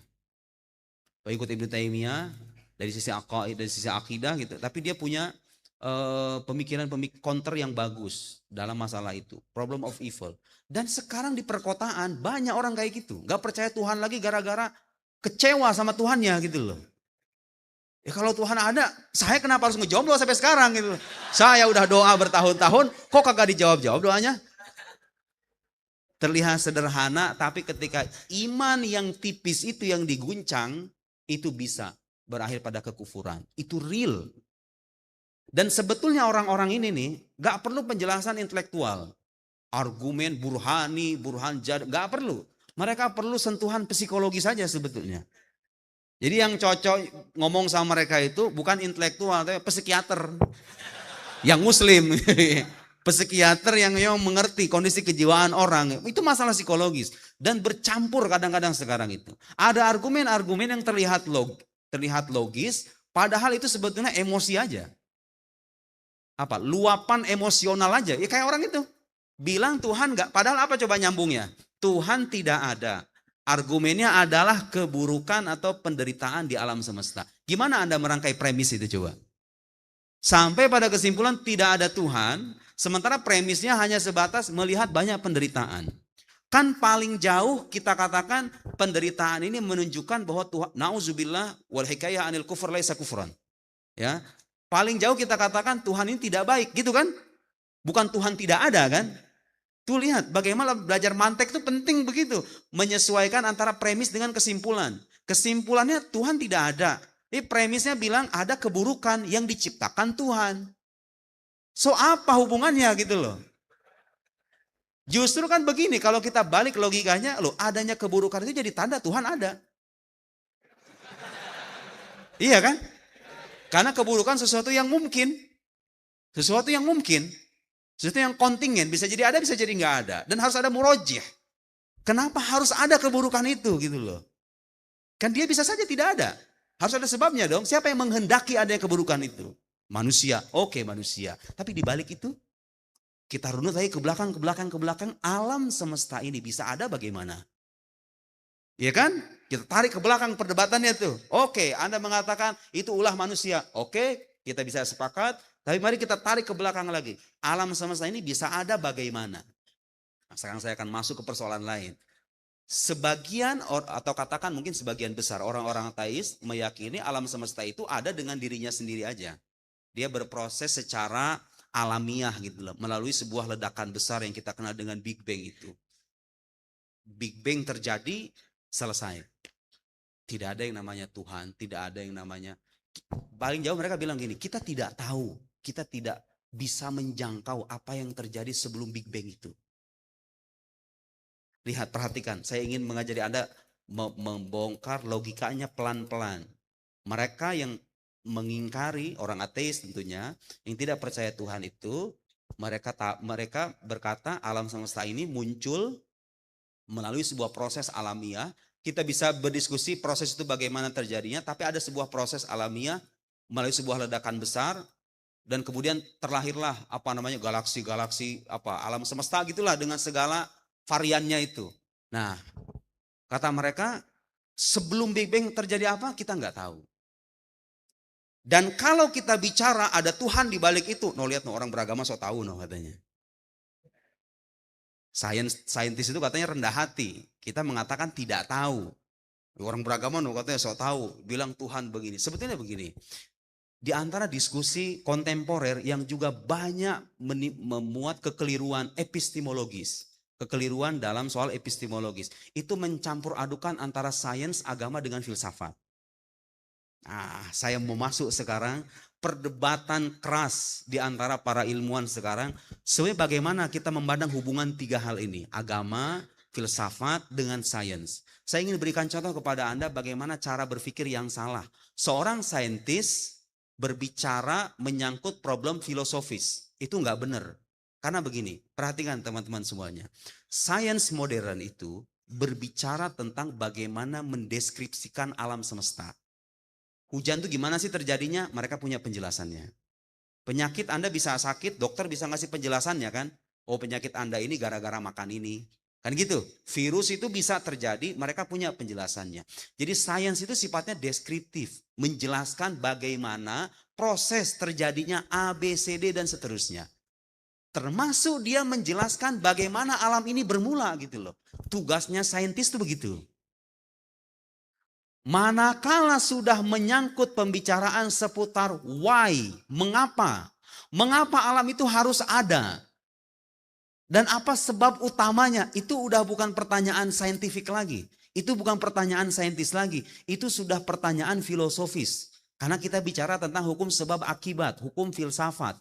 Pengikut Ibnu Taimiyah dari sisi akidah gitu, tapi dia punya pemikiran counter yang bagus dalam masalah itu. Problem of evil. Dan sekarang di perkotaan banyak orang kayak gitu. Gak percaya Tuhan lagi gara-gara kecewa sama Tuhannya gitu loh. Ya kalau Tuhan ada, saya kenapa harus ngejomblo sampai sekarang gitu. Saya udah doa bertahun-tahun, kok kagak dijawab-jawab doanya? Terlihat sederhana, tapi ketika iman yang tipis itu yang diguncang, itu bisa berakhir pada kekufuran. Itu real. Dan sebetulnya orang-orang ini nih gak perlu penjelasan intelektual. Argumen burhan jad, gak perlu. Mereka perlu sentuhan psikologi saja sebetulnya. Jadi yang cocok ngomong sama mereka itu bukan intelektual, tapi psikiater. Yang muslim. Psikiater yang mengerti kondisi kejiwaan orang. Itu masalah psikologis. Dan bercampur kadang-kadang sekarang itu. Ada argumen-argumen yang terlihat logis, padahal itu sebetulnya emosi aja. Luapan emosional aja. Ya kayak orang itu. Bilang Tuhan enggak, padahal apa coba nyambungnya? Tuhan tidak ada. Argumennya adalah keburukan atau penderitaan di alam semesta. Gimana Anda merangkai premis itu coba? Sampai pada kesimpulan tidak ada Tuhan, sementara premisnya hanya sebatas melihat banyak penderitaan. Kan paling jauh kita katakan penderitaan ini menunjukkan bahwa Tuhan, na'udzubillah wal hikayah anil kufur laisa kufran. Ya. Paling jauh kita katakan Tuhan ini tidak baik, gitu kan? Bukan Tuhan tidak ada kan? Tuh lihat bagaimana belajar mantek itu penting begitu. Menyesuaikan antara premis dengan kesimpulan. Kesimpulannya Tuhan tidak ada. Ini premisnya bilang ada keburukan yang diciptakan Tuhan. So apa hubungannya gitu loh. Justru kan begini, kalau kita balik logikanya, loh adanya keburukan itu jadi tanda Tuhan ada. Iya kan? Karena keburukan sesuatu yang mungkin. Sesuatu yang mungkin. Sesuatu yang kontingen. Bisa jadi ada, bisa jadi nggak ada. Dan harus ada murojih. Kenapa harus ada keburukan itu gitu loh. Kan dia bisa saja tidak ada. Harus ada sebabnya dong. Siapa yang menghendaki adanya keburukan itu? Manusia. Oke, manusia. Tapi di balik itu, kita runut lagi ke belakang. Alam semesta ini bisa ada bagaimana? Iya kan? Kita tarik ke belakang perdebatannya tuh. Oke, Anda mengatakan itu ulah manusia. Oke, kita bisa sepakat. Tapi mari kita tarik ke belakang lagi. Alam semesta ini bisa ada bagaimana? Nah, sekarang saya akan masuk ke persoalan lain. Sebagian atau katakan mungkin sebagian besar orang-orang ateis meyakini alam semesta itu ada dengan dirinya sendiri aja. Dia berproses secara alamiah gitu loh, melalui sebuah ledakan besar yang kita kenal dengan Big Bang itu. Big Bang terjadi, selesai. Tidak ada yang namanya Tuhan, tidak ada yang namanya, paling jauh mereka bilang gini, kita tidak tahu, kita tidak bisa menjangkau apa yang terjadi sebelum Big Bang itu. Lihat, perhatikan, saya ingin mengajari Anda membongkar logikanya pelan-pelan. Mereka yang mengingkari, orang ateis tentunya, yang tidak percaya Tuhan itu, mereka berkata alam semesta ini muncul melalui sebuah proses alamiah. Kita bisa berdiskusi proses itu bagaimana terjadinya, tapi ada sebuah proses alamiah melalui sebuah ledakan besar, dan kemudian terlahirlah galaksi-galaksi, alam semesta gitulah dengan segala variannya itu. Nah, kata mereka, sebelum Big Bang terjadi apa kita nggak tahu. Dan kalau kita bicara ada Tuhan di balik itu, lihat orang beragama so tahu katanya. Saintis itu katanya rendah hati. Kita mengatakan tidak tahu. Orang beragama katanya so tahu, bilang Tuhan begini. Sebetulnya begini. Di antara diskusi kontemporer yang juga banyak memuat kekeliruan epistemologis. Kekeliruan dalam soal epistemologis. Itu mencampur adukan antara sains, agama dengan filsafat. Nah, saya mau masuk sekarang perdebatan keras di antara para ilmuwan sekarang. Sebenarnya bagaimana kita memandang hubungan tiga hal ini. Agama, filsafat dengan sains. Saya ingin berikan contoh kepada Anda bagaimana cara berpikir yang salah. Seorang saintis berbicara menyangkut problem filosofis. Itu nggak benar. Karena begini, perhatikan teman-teman semuanya. Sains modern itu berbicara tentang bagaimana mendeskripsikan alam semesta. Hujan itu gimana sih terjadinya? Mereka punya penjelasannya. Penyakit Anda bisa sakit, dokter bisa ngasih penjelasannya kan? Oh, penyakit Anda ini gara-gara makan ini. Kan gitu. Virus itu bisa terjadi, mereka punya penjelasannya. Jadi sains itu sifatnya deskriptif. Menjelaskan bagaimana proses terjadinya A, B, C, D dan seterusnya. Termasuk dia menjelaskan bagaimana alam ini bermula gitu loh. Tugasnya saintis itu begitu. Manakala sudah menyangkut pembicaraan seputar why, mengapa alam itu harus ada, dan apa sebab utamanya, itu udah bukan pertanyaan saintifik lagi, itu bukan pertanyaan saintis lagi, itu sudah pertanyaan filosofis. Karena kita bicara tentang hukum sebab akibat, hukum filsafat,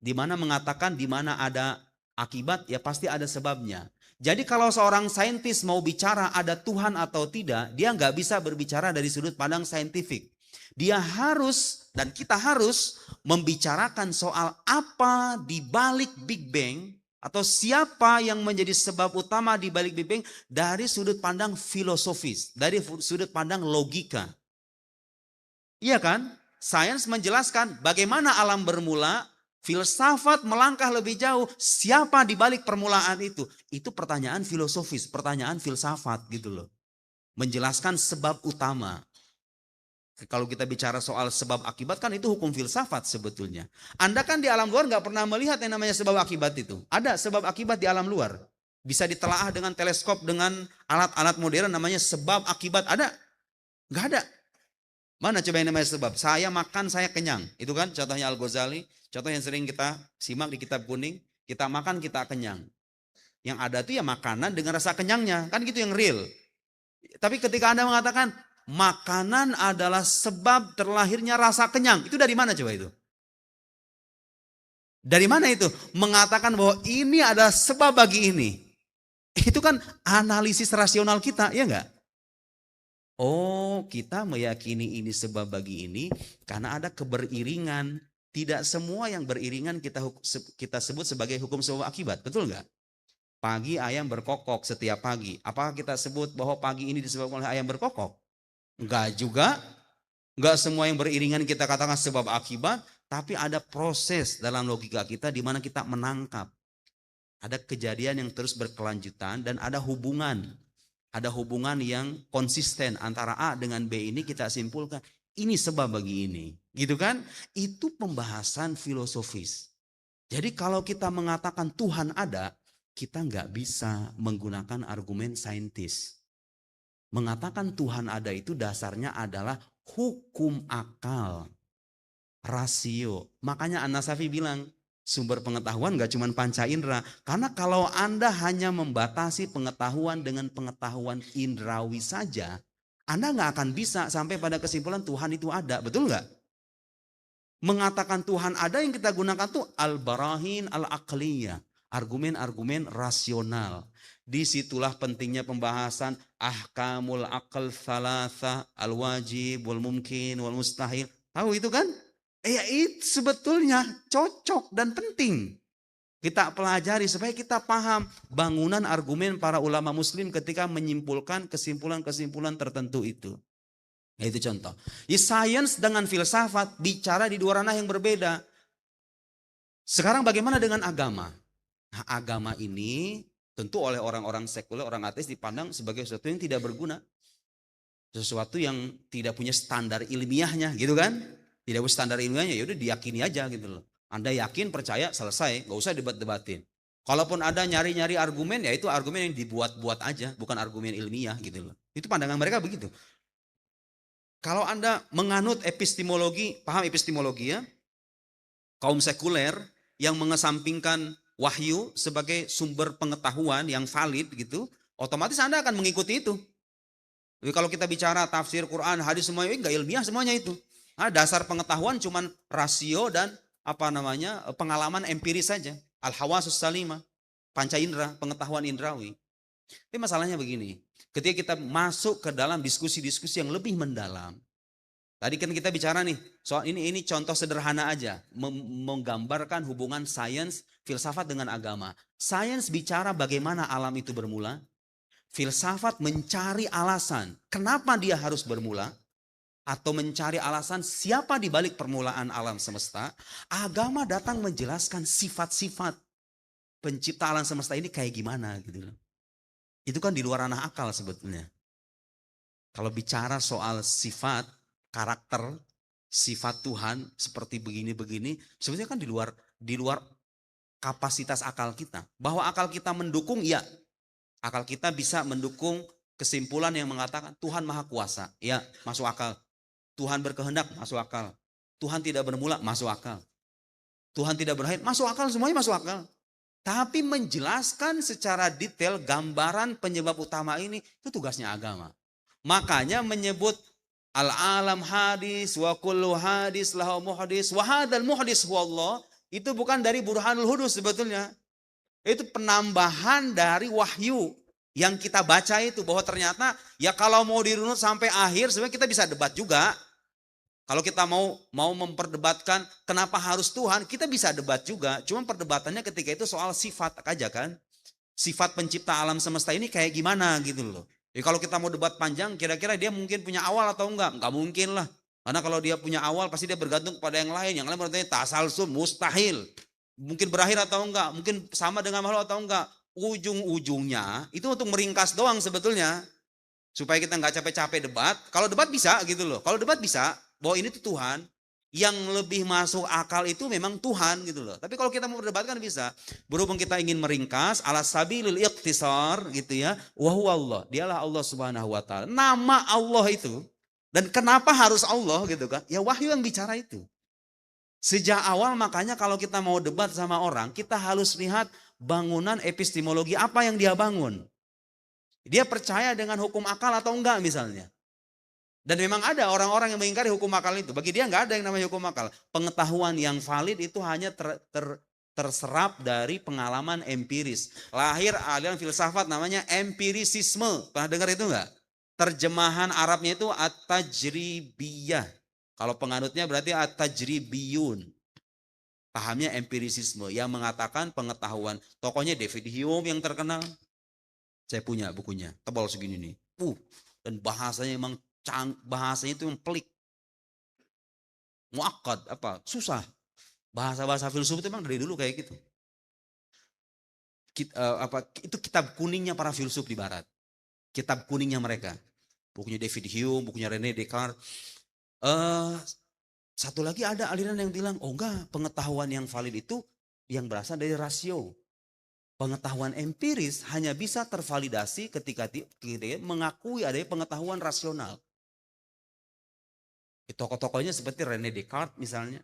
di mana mengatakan di mana ada akibat ya pasti ada sebabnya. Jadi kalau seorang saintis mau bicara ada Tuhan atau tidak, dia nggak bisa berbicara dari sudut pandang saintifik. Dia harus dan kita harus membicarakan soal apa di balik Big Bang atau siapa yang menjadi sebab utama di balik Big Bang dari sudut pandang filosofis, dari sudut pandang logika. Iya kan? Sains menjelaskan bagaimana alam bermula. Filsafat melangkah lebih jauh, siapa di balik permulaan itu? Itu pertanyaan filosofis, pertanyaan filsafat gitu loh. Menjelaskan sebab utama. Kalau kita bicara soal sebab akibat kan itu hukum filsafat sebetulnya. Anda kan di alam luar nggak pernah melihat yang namanya sebab akibat itu. Ada sebab akibat di alam luar. Bisa ditelaah dengan teleskop, dengan alat-alat modern namanya sebab akibat. Ada? Nggak ada. Mana coba yang namanya sebab? Saya makan, saya kenyang. Itu kan contohnya Al-Ghazali. Contoh yang sering kita simak di kitab kuning. Kita makan, kita kenyang. Yang ada itu ya makanan dengan rasa kenyangnya. Kan gitu yang real. Tapi ketika Anda mengatakan makanan adalah sebab terlahirnya rasa kenyang. Itu dari mana coba itu? Dari mana itu? Mengatakan bahwa ini adalah sebab bagi ini. Itu kan analisis rasional kita, ya enggak? Oh, kita meyakini ini sebab bagi ini karena ada keberiringan. Tidak semua yang beriringan kita sebut sebagai hukum sebab akibat. Betul nggak? Pagi ayam berkokok setiap pagi. Apakah kita sebut bahwa pagi ini disebabkan oleh ayam berkokok? Enggak juga. Enggak semua yang beriringan kita katakan sebab akibat. Tapi ada proses dalam logika kita di mana kita menangkap. Ada kejadian yang terus berkelanjutan dan ada hubungan. Ada hubungan yang konsisten antara A dengan B ini kita simpulkan. Ini sebab bagi ini. Gitu kan? Itu pembahasan filosofis. Jadi kalau kita mengatakan Tuhan ada, kita nggak bisa menggunakan argumen saintis. Mengatakan Tuhan ada itu dasarnya adalah hukum akal, rasio. Makanya An-Nasafi bilang, sumber pengetahuan gak cuma panca indera. Karena kalau Anda hanya membatasi pengetahuan dengan pengetahuan indrawi saja, Anda gak akan bisa sampai pada kesimpulan Tuhan itu ada. Betul gak? Mengatakan Tuhan ada yang kita gunakan tuh al-barahin al-aqliyah. Argumen-argumen rasional. Disitulah pentingnya pembahasan ahkamul aql thalatha al-wajib wal mumkin wal mustahil. Tahu itu kan? Ya itu sebetulnya cocok dan penting. Kita pelajari supaya kita paham bangunan argumen para ulama muslim ketika menyimpulkan kesimpulan-kesimpulan tertentu itu. Itu contoh. Sains dengan filsafat bicara di dua ranah yang berbeda. Sekarang bagaimana dengan agama? Nah, agama ini tentu oleh orang-orang sekuler, orang ateis dipandang sebagai sesuatu yang tidak berguna. Sesuatu yang tidak punya standar ilmiahnya gitu kan. Tidak punya standar ilmiahnya, ya udah diyakini aja gitu loh. Anda yakin, percaya, selesai, nggak usah debat-debatin. Kalaupun ada nyari-nyari argumen, ya itu argumen yang dibuat-buat aja, bukan argumen ilmiah gitu loh. Itu pandangan mereka begitu. Kalau Anda menganut epistemologi, paham epistemologi ya? Kaum sekuler yang mengesampingkan wahyu sebagai sumber pengetahuan yang valid gitu, otomatis Anda akan mengikuti itu. Jadi kalau kita bicara tafsir Quran, hadis semuanya enggak ilmiah semuanya itu. Nah, dasar pengetahuan cuman rasio dan pengalaman empiris saja. Al-hawasus salimah, panca indera, pengetahuan indrawi. Tapi masalahnya begini, ketika kita masuk ke dalam diskusi-diskusi yang lebih mendalam. Tadi kan kita bicara nih, soal ini contoh sederhana aja, menggambarkan hubungan sains, filsafat dengan agama. Sains bicara bagaimana alam itu bermula, filsafat mencari alasan kenapa dia harus bermula, atau mencari alasan siapa di balik permulaan alam semesta. Agama datang menjelaskan sifat-sifat pencipta alam semesta ini kayak gimana gitu loh. Itu kan di luar ranah akal sebetulnya. Kalau bicara soal sifat, karakter, sifat Tuhan seperti begini-begini, sebetulnya kan di luar kapasitas akal kita. Bahwa akal kita mendukung, ya. Akal kita bisa mendukung kesimpulan yang mengatakan Tuhan Maha Kuasa. Ya, masuk akal. Tuhan berkehendak, masuk akal. Tuhan tidak bermula, masuk akal. Tuhan tidak berakhir, masuk akal, semuanya masuk akal. Tapi menjelaskan secara detail gambaran penyebab utama ini, itu tugasnya agama. Makanya menyebut al-alam hadis, wa kullu hadis lahu muhdis, wa hadal muhdis huwallah, itu bukan dari burhanul hudus sebetulnya. Itu penambahan dari wahyu yang kita baca itu, bahwa ternyata ya kalau mau dirunut sampai akhir sebenarnya kita bisa debat juga. Kalau kita mau memperdebatkan kenapa harus Tuhan, kita bisa debat juga. Cuma perdebatannya ketika itu soal sifat aja kan. Sifat pencipta alam semesta ini kayak gimana gitu loh. Ya kalau kita mau debat panjang, kira-kira dia mungkin punya awal atau enggak? Enggak mungkin lah. Karena kalau dia punya awal pasti dia bergantung kepada yang lain. Yang lain berarti tasalsul, mustahil. Mungkin berakhir atau enggak, mungkin sama dengan makhluk atau enggak. Ujung-ujungnya itu untuk meringkas doang sebetulnya. Supaya kita enggak capek-capek debat. Kalau debat bisa gitu loh. Kalau debat bisa. Bahwa ini tuh Tuhan, yang lebih masuk akal itu memang Tuhan gitu loh. Tapi kalau kita mau berdebatkan bisa. Berhubung kita ingin meringkas, ala sabilil iqtisar gitu ya. Wa Allah, dialah Allah Subhanahu wa taala. Nama Allah itu, dan kenapa harus Allah gitu kan? Ya wahyu yang bicara itu. Sejak awal makanya kalau kita mau debat sama orang, kita harus lihat bangunan epistemologi apa yang dia bangun. Dia percaya dengan hukum akal atau enggak misalnya. Dan memang ada orang-orang yang mengingkari hukum akal itu. Bagi dia nggak ada yang namanya hukum akal. Pengetahuan yang valid itu hanya terserap dari pengalaman empiris. Lahir aliran filsafat namanya empirisisme. Pernah dengar itu nggak? Terjemahan Arabnya itu at-tajribiyah. Kalau penganutnya berarti at-tajribiyun. Pahamnya empirisisme yang mengatakan pengetahuan. Tokohnya David Hume yang terkenal. Saya punya bukunya, tebal segini nih. Dan bahasanya emang bahasanya itu yang pelik, muakkad, susah. Bahasa-bahasa filsuf itu memang dari dulu kayak gitu. Itu kitab kuningnya para filsuf di barat. Kitab kuningnya mereka. Bukunya David Hume, bukunya René Descartes. Satu lagi ada aliran yang bilang, oh enggak, pengetahuan yang valid itu yang berasal dari rasio. Pengetahuan empiris hanya bisa tervalidasi ketika mengakui adanya pengetahuan rasional. Tokoh-tokohnya seperti René Descartes misalnya.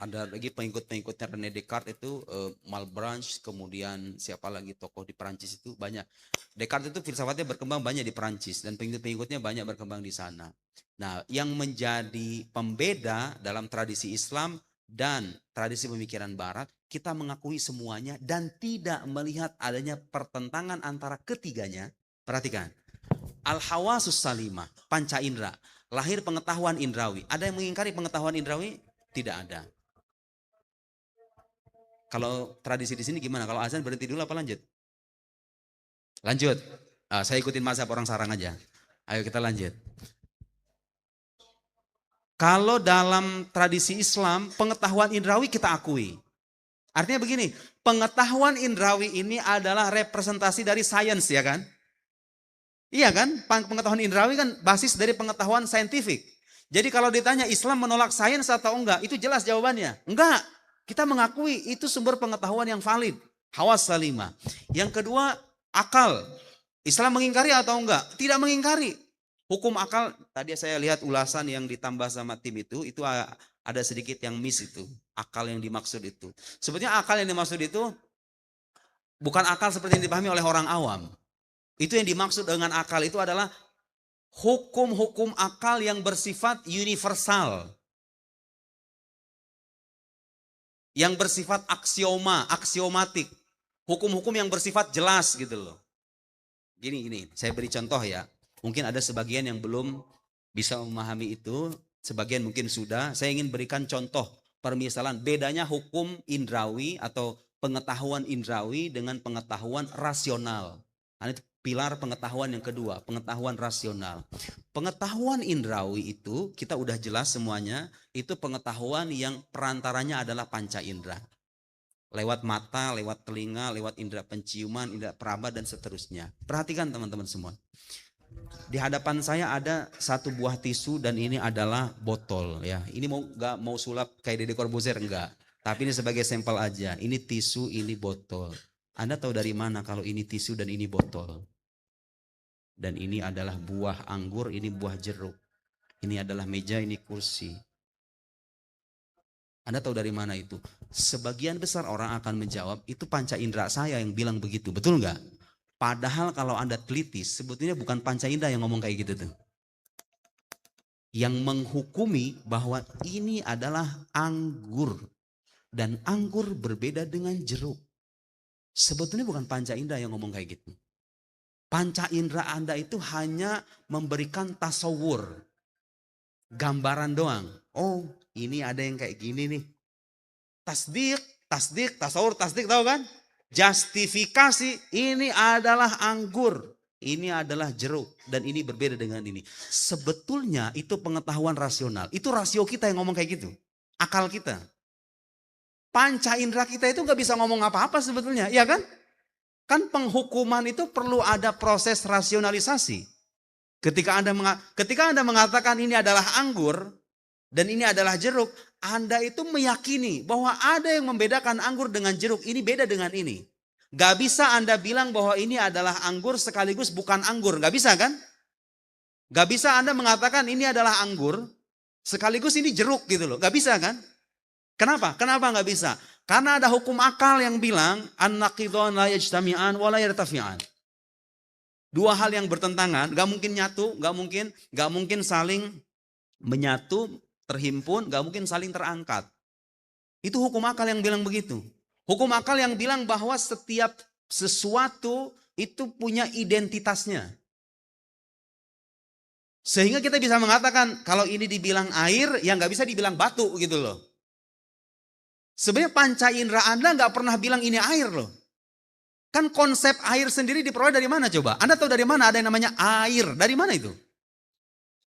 Ada lagi pengikut-pengikutnya René Descartes itu Malebranche, kemudian siapa lagi tokoh di Perancis itu banyak. Descartes itu filsafatnya berkembang banyak di Perancis dan pengikut-pengikutnya banyak berkembang di sana. Nah, yang menjadi pembeda dalam tradisi Islam dan tradisi pemikiran Barat, kita mengakui semuanya dan tidak melihat adanya pertentangan antara ketiganya. Perhatikan, al-hawasus salimah, panca indera, lahir pengetahuan indrawi. Ada yang mengingkari pengetahuan indrawi? Tidak ada. Kalau tradisi di sini gimana? Kalau azan berhenti dulu apa lanjut? Lanjut. Saya ikutin mazhab orang sarang aja. Ayo kita lanjut. Kalau dalam tradisi Islam, pengetahuan indrawi kita akui. Artinya begini, pengetahuan indrawi ini adalah representasi dari sains, ya kan? Iya kan? Pengetahuan indrawi kan basis dari pengetahuan saintifik. Jadi kalau ditanya Islam menolak sains atau enggak, itu jelas jawabannya. Enggak. Kita mengakui itu sumber pengetahuan yang valid. Hawas salimah. Yang kedua, akal. Islam mengingkari atau enggak? Tidak mengingkari. Hukum akal, tadi saya lihat ulasan yang ditambah sama tim itu ada sedikit yang miss itu. Akal yang dimaksud itu. Sebetulnya akal yang dimaksud itu bukan akal seperti yang dipahami oleh orang awam. Itu yang dimaksud dengan akal itu adalah hukum-hukum akal yang bersifat universal. Yang bersifat aksiomatik. Hukum-hukum yang bersifat jelas gitu loh. Gini, saya beri contoh ya. Mungkin ada sebagian yang belum bisa memahami itu, sebagian mungkin sudah. Saya ingin berikan contoh permisalan bedanya hukum indrawi atau pengetahuan indrawi dengan pengetahuan rasional. Nah, itu pilar pengetahuan yang kedua, pengetahuan rasional. Pengetahuan indrawi itu kita udah jelas semuanya, itu pengetahuan yang perantaranya adalah panca indera. Lewat mata, lewat telinga, lewat indera penciuman, indera peraba dan seterusnya. Perhatikan teman-teman semua. Di hadapan saya ada satu buah tisu dan ini adalah botol ya. Ini mau sulap kayak Deddy Corbuzier enggak. Tapi ini sebagai sampel aja. Ini tisu, ini botol. Anda tahu dari mana kalau ini tisu dan ini botol? Dan ini adalah buah anggur, ini buah jeruk. Ini adalah meja, ini kursi. Anda tahu dari mana itu? Sebagian besar orang akan menjawab, itu panca indera saya yang bilang begitu. Betul nggak? Padahal kalau Anda teliti, sebetulnya bukan panca indera yang ngomong kayak gitu tuh. Yang menghukumi bahwa ini adalah anggur. Dan anggur berbeda dengan jeruk. Sebetulnya bukan panca indera yang ngomong kayak gitu. Panca indera Anda itu hanya memberikan tasawur. Gambaran doang. Oh, ini ada yang kayak gini nih. Tasdik, tasawur, tasdik tahu kan? Justifikasi, ini adalah anggur. Ini adalah jeruk. Dan ini berbeda dengan ini. Sebetulnya itu pengetahuan rasional. Itu rasio kita yang ngomong kayak gitu. Akal kita. Panca indera kita itu gak bisa ngomong apa-apa sebetulnya. Iya kan? Kan penghukuman itu perlu ada proses rasionalisasi. Ketika Anda mengatakan ini adalah anggur dan ini adalah jeruk, Anda itu meyakini bahwa ada yang membedakan anggur dengan jeruk. Ini beda dengan ini. Gak bisa Anda bilang bahwa ini adalah anggur sekaligus bukan anggur. Gak bisa kan? Gak bisa Anda mengatakan ini adalah anggur sekaligus ini jeruk gitu loh. Gak bisa kan? Kenapa? Kenapa gak bisa? Karena ada hukum akal yang bilang an-naqidhan la yajtami'an wa la yartafi'an. Dua hal yang bertentangan, gak mungkin nyatu, gak mungkin saling menyatu, terhimpun, gak mungkin saling terangkat. Itu hukum akal yang bilang begitu. Hukum akal yang bilang bahwa setiap sesuatu itu punya identitasnya. Sehingga kita bisa mengatakan kalau ini dibilang air, ya gak bisa dibilang batu gitu loh. Sebenarnya panca indera Anda gak pernah bilang ini air loh. Kan konsep air sendiri diperoleh dari mana coba? Anda tahu dari mana ada yang namanya air? Dari mana itu?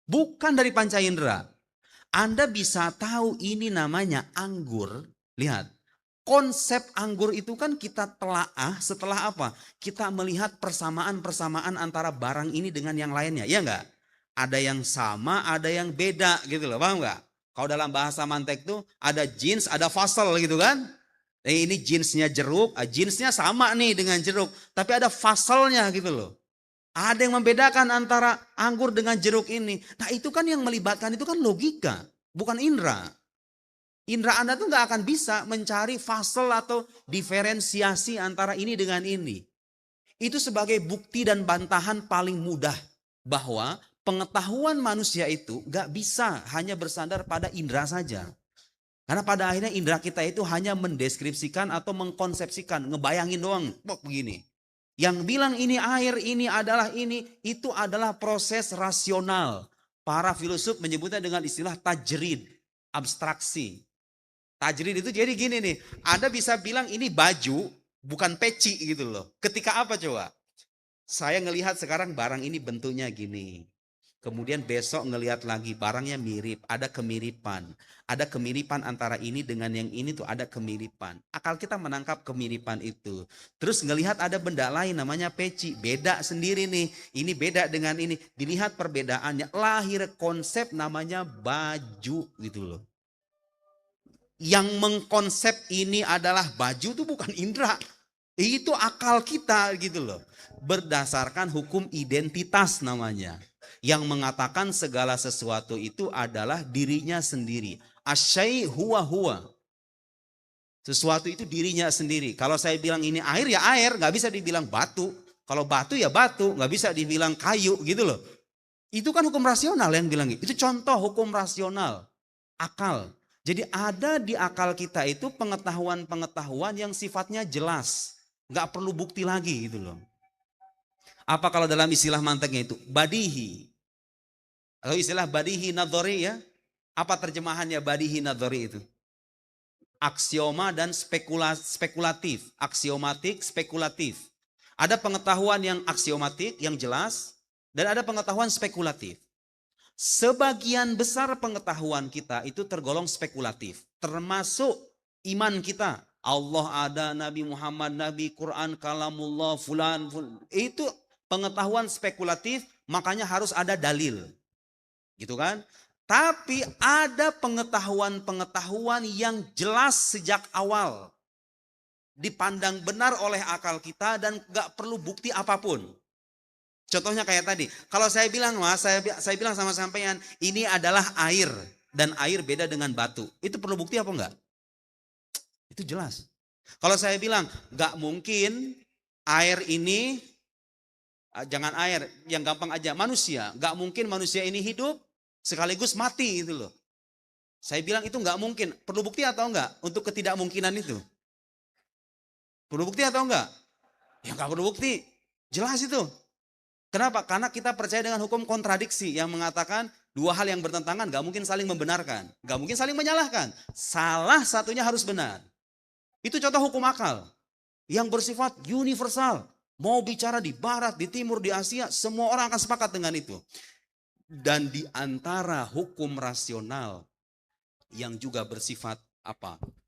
Bukan dari panca indera. Anda bisa tahu ini namanya anggur. Lihat, konsep anggur itu kan kita telaah setelah apa? Kita melihat persamaan-persamaan antara barang ini dengan yang lainnya. Iya enggak? Ada yang sama, ada yang beda gitu loh. Paham enggak? Kalau dalam bahasa mantek tuh ada jeans, ada fasel gitu kan. Ini jenisnya jeruk, jenisnya sama nih dengan jeruk, tapi ada fasalnya gitu loh. Ada yang membedakan antara anggur dengan jeruk ini. Nah itu kan yang melibatkan itu kan logika, bukan indera. Indera Anda tuh nggak akan bisa mencari fasal atau diferensiasi antara ini dengan ini. Itu sebagai bukti dan bantahan paling mudah bahwa pengetahuan manusia itu nggak bisa hanya bersandar pada indera saja. Karena pada akhirnya indera kita itu hanya mendeskripsikan atau mengkonsepsikan, ngebayangin doang, begini. Yang bilang ini air, ini adalah ini, itu adalah proses rasional. Para filsuf menyebutnya dengan istilah tajrid, abstraksi. Tajrid itu jadi gini nih, Anda bisa bilang ini baju, bukan peci gitu loh. Ketika apa coba? Saya ngelihat sekarang barang ini bentuknya gini. Kemudian besok ngelihat lagi barangnya mirip, ada kemiripan. Ada kemiripan antara ini dengan yang ini tuh ada kemiripan. Akal kita menangkap kemiripan itu. Terus ngelihat ada benda lain namanya peci, beda sendiri nih. Ini beda dengan ini. Dilihat perbedaannya, lahir konsep namanya baju gitu loh. Yang mengkonsep ini adalah baju itu bukan indera. Itu akal kita gitu loh. Berdasarkan hukum identitas namanya. Yang mengatakan segala sesuatu itu adalah dirinya sendiri. Asyai huwa huwa. Sesuatu itu dirinya sendiri. Kalau saya bilang ini air ya air, gak bisa dibilang batu. Kalau batu ya batu, gak bisa dibilang kayu gitu loh. Itu kan hukum rasional yang bilang itu. Itu contoh hukum rasional. Akal. Jadi ada di akal kita itu pengetahuan-pengetahuan yang sifatnya jelas. Gak perlu bukti lagi gitu loh. Apa kalau dalam istilah manteknya itu? Badihi. Atau istilah badihi nadhari ya. Apa terjemahannya badihi nadhari itu? Aksioma dan spekulatif. Aksiomatik, spekulatif. Ada pengetahuan yang aksiomatik, yang jelas. Dan ada pengetahuan spekulatif. Sebagian besar pengetahuan kita itu tergolong spekulatif. Termasuk iman kita. Allah ada, Nabi Muhammad, Nabi Quran, kalamullah, fulan. Itu pengetahuan spekulatif, makanya harus ada dalil. Gitu kan? Tapi ada pengetahuan-pengetahuan yang jelas sejak awal. Dipandang benar oleh akal kita dan gak perlu bukti apapun. Contohnya kayak tadi, kalau saya bilang mas, saya bilang sama sampean, ini adalah air. Dan air beda dengan batu. Itu perlu bukti apa enggak? Itu jelas. Kalau saya bilang, gak mungkin air ini, jangan air, yang gampang aja, manusia. Gak mungkin manusia ini hidup, sekaligus mati gitu loh. Saya bilang itu nggak mungkin. Perlu bukti atau enggak untuk ketidakmungkinan itu? Perlu bukti atau enggak? Ya nggak perlu bukti. Jelas itu. Kenapa? Karena kita percaya dengan hukum kontradiksi yang mengatakan dua hal yang bertentangan nggak mungkin saling membenarkan, nggak mungkin saling menyalahkan. Salah satunya harus benar. Itu contoh hukum akal yang bersifat universal. Mau bicara di barat, di timur, di Asia, semua orang akan sepakat dengan itu. Dan di antara hukum rasional yang juga bersifat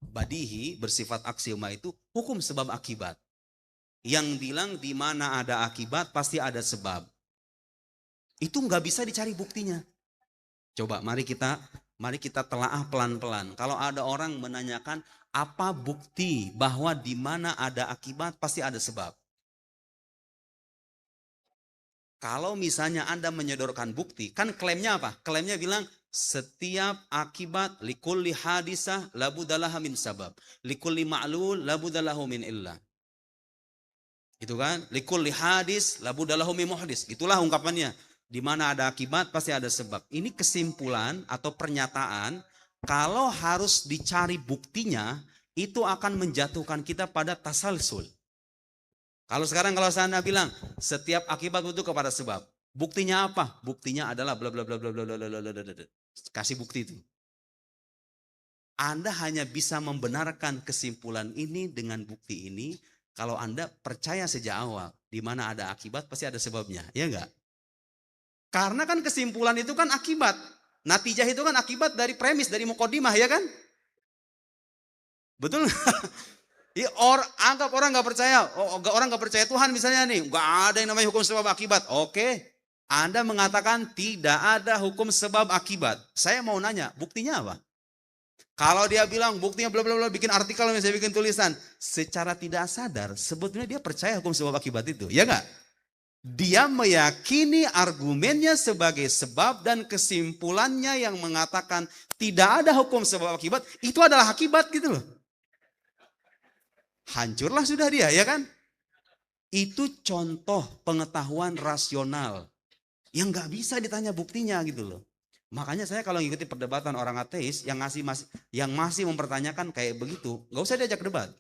badihi, bersifat aksioma itu hukum sebab akibat. Yang bilang di mana ada akibat pasti ada sebab. Itu nggak bisa dicari buktinya. Coba mari kita telaah pelan-pelan. Kalau ada orang menanyakan apa bukti bahwa di mana ada akibat pasti ada sebab. Kalau misalnya Anda menyodorkan bukti, kan klaimnya apa? Klaimnya bilang setiap akibat likulli hadisah labudalaha min sabab. Likulli ma'lul labudalahu min illah. Gitu kan? Likulli hadis labudalahu min muhdis. Itulah ungkapannya. Di mana ada akibat pasti ada sebab. Ini kesimpulan atau pernyataan. Kalau harus dicari buktinya, itu akan menjatuhkan kita pada tasalsul. Kalau sekarang kalau saya bilang setiap akibat itu kepada sebab. Buktinya apa? Buktinya adalah bla bla bla bla bla bla bla bla. Kasih bukti itu. Anda hanya bisa membenarkan kesimpulan ini dengan bukti ini kalau Anda percaya sejak awal di mana ada akibat pasti ada sebabnya, ya enggak? Karena kan kesimpulan itu kan akibat. Natijah itu kan akibat dari premis, dari mukodimah, ya kan? Betul? Ya, anggap orang nggak percaya, orang nggak percaya Tuhan misalnya nih, nggak ada yang namanya hukum sebab akibat. Oke, Anda mengatakan tidak ada hukum sebab akibat. Saya mau nanya, buktinya apa? Kalau dia bilang buktinya bla bla bla, bikin artikel misalnya, bikin tulisan, secara tidak sadar sebetulnya dia percaya hukum sebab akibat itu, ya enggak? Dia meyakini argumennya sebagai sebab dan kesimpulannya yang mengatakan tidak ada hukum sebab akibat, itu adalah akibat gitu loh. Hancurlah sudah dia, ya kan? Itu contoh pengetahuan rasional yang nggak bisa ditanya buktinya gitu loh. Makanya saya kalau ngikuti perdebatan orang ateis yang masih mempertanyakan kayak begitu, nggak usah diajak debat.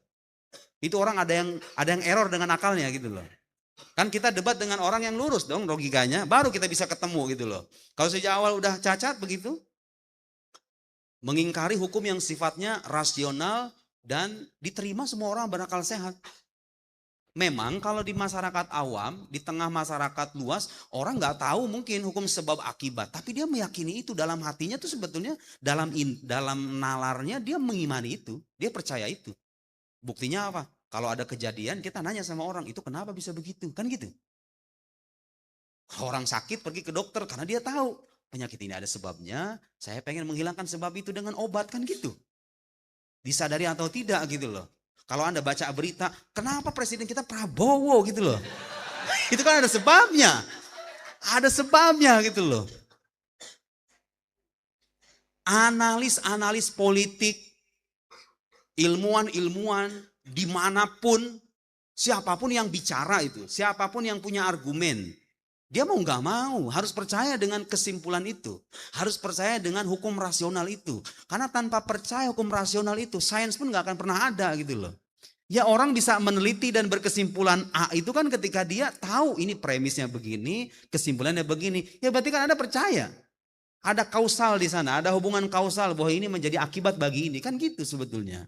Itu orang ada yang error dengan akalnya gitu loh. Kan kita debat dengan orang yang lurus dong logikanya, baru kita bisa ketemu gitu loh. Kalau sejak awal udah cacat begitu, mengingkari hukum yang sifatnya rasional dan diterima semua orang berakal sehat. Memang kalau di masyarakat awam, di tengah masyarakat luas, orang nggak tahu mungkin hukum sebab akibat, tapi dia meyakini itu dalam hatinya tuh sebetulnya dalam nalarnya dia mengimani itu, dia percaya itu. Buktinya apa? Kalau ada kejadian kita nanya sama orang, itu kenapa bisa begitu? Kan gitu. Orang sakit pergi ke dokter karena dia tahu penyakit ini ada sebabnya, saya pengen menghilangkan sebab itu dengan obat, kan gitu. Disadari atau tidak gitu loh. Kalau Anda baca berita, kenapa presiden kita Prabowo gitu loh. Itu kan ada sebabnya. Ada sebabnya gitu loh. Analis-analis politik, ilmuwan-ilmuwan, dimanapun, siapapun yang bicara itu, siapapun yang punya argumen, dia mau nggak mau harus percaya dengan kesimpulan itu, harus percaya dengan hukum rasional itu. Karena tanpa percaya hukum rasional itu, sains pun nggak akan pernah ada gitu loh. Ya orang bisa meneliti dan berkesimpulan A itu kan ketika dia tahu ini premisnya begini, kesimpulannya begini, ya berarti kan Anda percaya. Ada kausal di sana, ada hubungan kausal bahwa ini menjadi akibat bagi ini, kan gitu sebetulnya.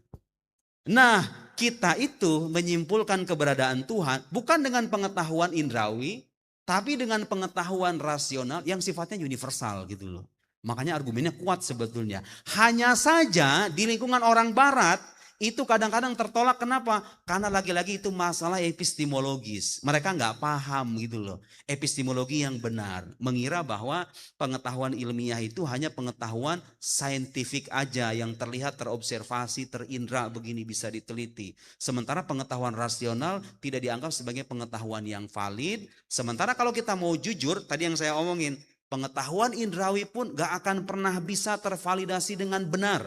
Nah, kita itu menyimpulkan keberadaan Tuhan bukan dengan pengetahuan indrawi, tapi dengan pengetahuan rasional yang sifatnya universal gitu loh. Makanya argumennya kuat sebetulnya. Hanya saja di lingkungan orang barat itu kadang-kadang tertolak, kenapa? Karena lagi-lagi itu masalah epistemologis. Mereka nggak paham gitu loh. Epistemologi yang benar. Mengira bahwa pengetahuan ilmiah itu hanya pengetahuan saintifik aja yang terlihat, terobservasi, terindra, begini bisa diteliti. Sementara pengetahuan rasional tidak dianggap sebagai pengetahuan yang valid. Sementara kalau kita mau jujur, tadi yang saya omongin, pengetahuan indrawi pun gak akan pernah bisa tervalidasi dengan benar.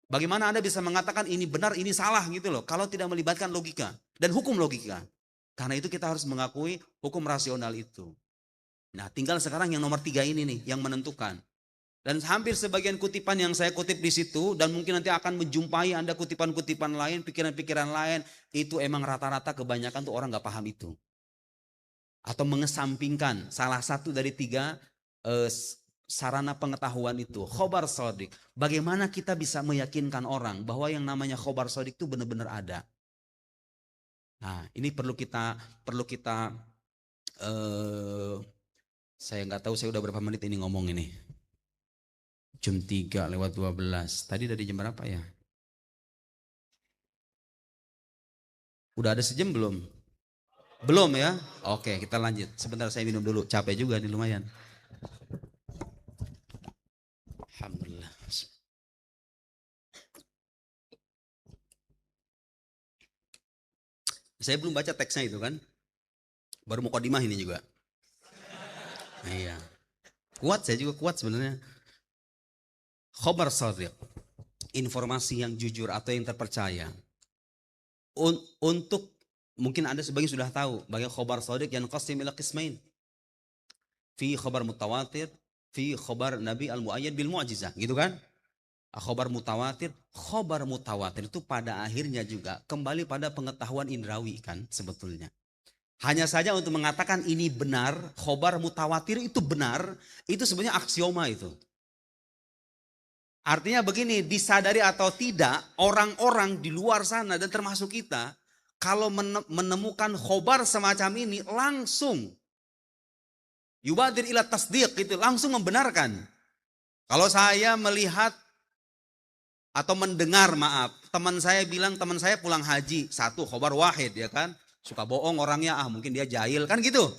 Bagaimana Anda bisa mengatakan ini benar, ini salah gitu loh, kalau tidak melibatkan logika dan hukum logika. Karena itu kita harus mengakui hukum rasional itu. Nah, tinggal sekarang yang nomor 3 ini nih yang menentukan. Dan hampir sebagian kutipan yang saya kutip di situ, dan mungkin nanti akan menjumpai Anda kutipan-kutipan lain, pikiran-pikiran lain, itu emang rata-rata kebanyakan tuh orang gak paham itu. Atau mengesampingkan salah satu dari 3 sarana pengetahuan itu, khobar sodik. Bagaimana kita bisa meyakinkan orang bahwa yang namanya khobar sodik itu benar-benar ada. Nah, ini perlu kita saya nggak tahu saya udah berapa menit ini ngomong ini. Jam 3:12. Tadi dari jam berapa ya? Udah ada sejam belum? Belum ya? Oke, kita lanjut. Sebentar saya minum dulu. Capek juga nih lumayan. Alhamdulillah. Saya belum baca teksnya itu kan. Baru mukadimah ini juga. Iya. Kuat, saya juga kuat sebenarnya. Khobar shadiq. Informasi yang jujur atau yang terpercaya. Untuk mungkin Anda sebagian sudah tahu bagaimana khobar shadiq yang qasim ila qismain. Fi khobar mutawatir, fi khobar Nabi al-mu'ayyad bil mu'jizah, gitu kan? Khobar mutawatir itu pada akhirnya juga kembali pada pengetahuan indrawi kan sebetulnya. Hanya saja untuk mengatakan ini benar, khobar mutawatir itu benar, itu sebenarnya aksioma itu. Artinya begini, disadari atau tidak, orang-orang di luar sana dan termasuk kita, kalau menemukan khobar semacam ini langsung yubadir ila tasdiq, itu langsung membenarkan. Kalau saya melihat atau mendengar, maaf, teman saya bilang teman saya pulang haji, 1 khobar wahid ya kan, suka bohong orangnya, mungkin dia jahil kan gitu.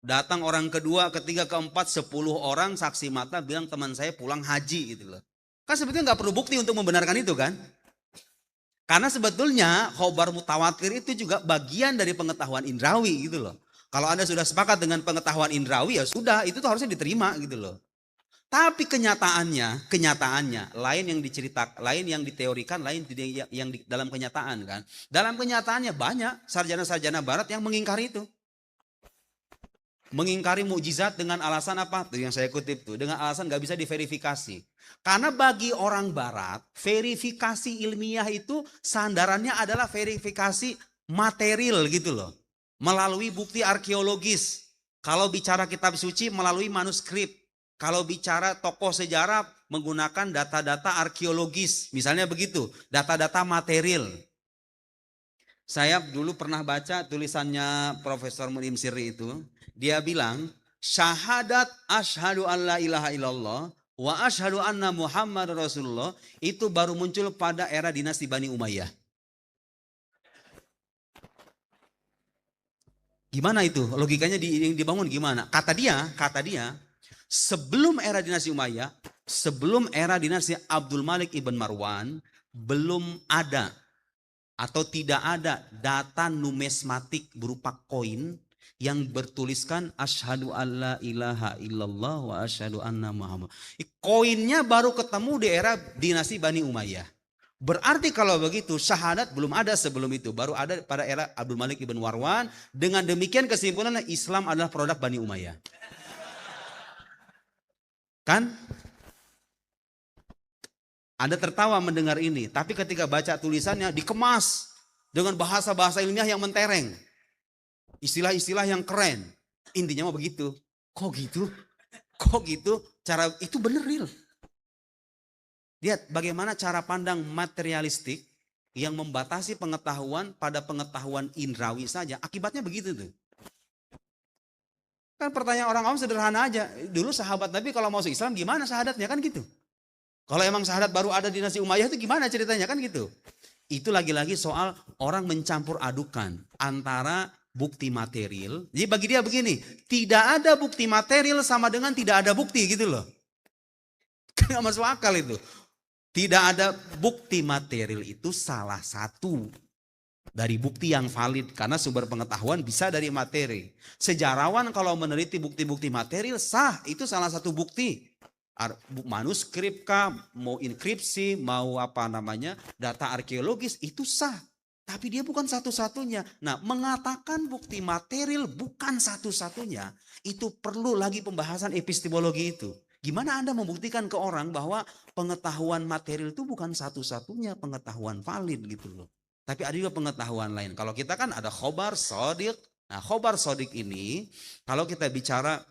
Datang orang kedua, ketiga, keempat, 10 orang saksi mata bilang teman saya pulang haji gitu loh. Kan sebetulnya nggak perlu bukti untuk membenarkan itu kan. Karena sebetulnya khobar mutawatir itu juga bagian dari pengetahuan indrawi gitu loh. Kalau Anda sudah sepakat dengan pengetahuan indrawi ya sudah, itu tuh harusnya diterima gitu loh. Tapi kenyataannya lain yang diceritakan, lain yang diteorikan, lain yang dalam kenyataan kan. Dalam kenyataannya banyak sarjana-sarjana barat yang mengingkari itu. Mengingkari mukjizat dengan alasan apa? Tuh yang saya kutip tuh, dengan alasan nggak bisa diverifikasi. Karena bagi orang barat, verifikasi ilmiah itu sandarannya adalah verifikasi material gitu loh. Melalui bukti arkeologis. Kalau bicara kitab suci melalui manuskrip. Kalau bicara tokoh sejarah menggunakan data-data arkeologis. Misalnya begitu, data-data material. Saya dulu pernah baca tulisannya Profesor Munim Sirri itu. Dia bilang, syahadat asyhadu an la ilaha illallah wa asyhadu anna Muhammad Rasulullah itu baru muncul pada era dinasti Bani Umayyah. Gimana itu? Logikanya dibangun gimana? Kata dia, sebelum era dinasti Umayyah, sebelum era dinasti Abdul Malik ibn Marwan, belum ada atau tidak ada data numismatik berupa koin yang bertuliskan asyhadu alla ilaha illallah wa asyhadu anna Muhammad. Koinnya baru ketemu di era dinasti Bani Umayyah. Berarti kalau begitu syahadat belum ada sebelum itu, baru ada pada era Abdul Malik ibn Marwan. Dengan demikian kesimpulannya Islam adalah produk Bani Umayyah. Kan? Anda tertawa mendengar ini, tapi ketika baca tulisannya dikemas dengan bahasa-bahasa ilmiah yang mentereng. Istilah-istilah yang keren. Intinya mah begitu. Kok gitu? Kok gitu? Cara itu bener real. Lihat bagaimana cara pandang materialistik yang membatasi pengetahuan pada pengetahuan indrawi saja. Akibatnya begitu tuh. Kan pertanyaan orang awam sederhana aja. Dulu sahabat Nabi kalau masuk Islam gimana syahadatnya kan gitu. Kalau emang syahadat baru ada di dinasti Umayyah itu gimana ceritanya kan gitu. Itu lagi-lagi soal orang mencampur adukan antara bukti material. Jadi bagi dia begini, tidak ada bukti material sama dengan tidak ada bukti gitu loh. Kan gak masuk akal itu. Tidak ada bukti material itu salah satu dari bukti yang valid. Karena sumber pengetahuan bisa dari materi. Sejarawan kalau meneliti bukti-bukti material sah, itu salah satu bukti. Manuskrip kah, mau inskripsi, mau apa namanya, data arkeologis itu sah. Tapi dia bukan satu-satunya. Nah, mengatakan bukti material bukan satu-satunya, itu perlu lagi pembahasan epistemologi itu. Gimana Anda membuktikan ke orang bahwa pengetahuan material itu bukan satu-satunya pengetahuan valid gitu loh. Tapi ada juga pengetahuan lain. Kalau kita kan ada khobar sodik. Nah, khobar sodik ini kalau kita bicara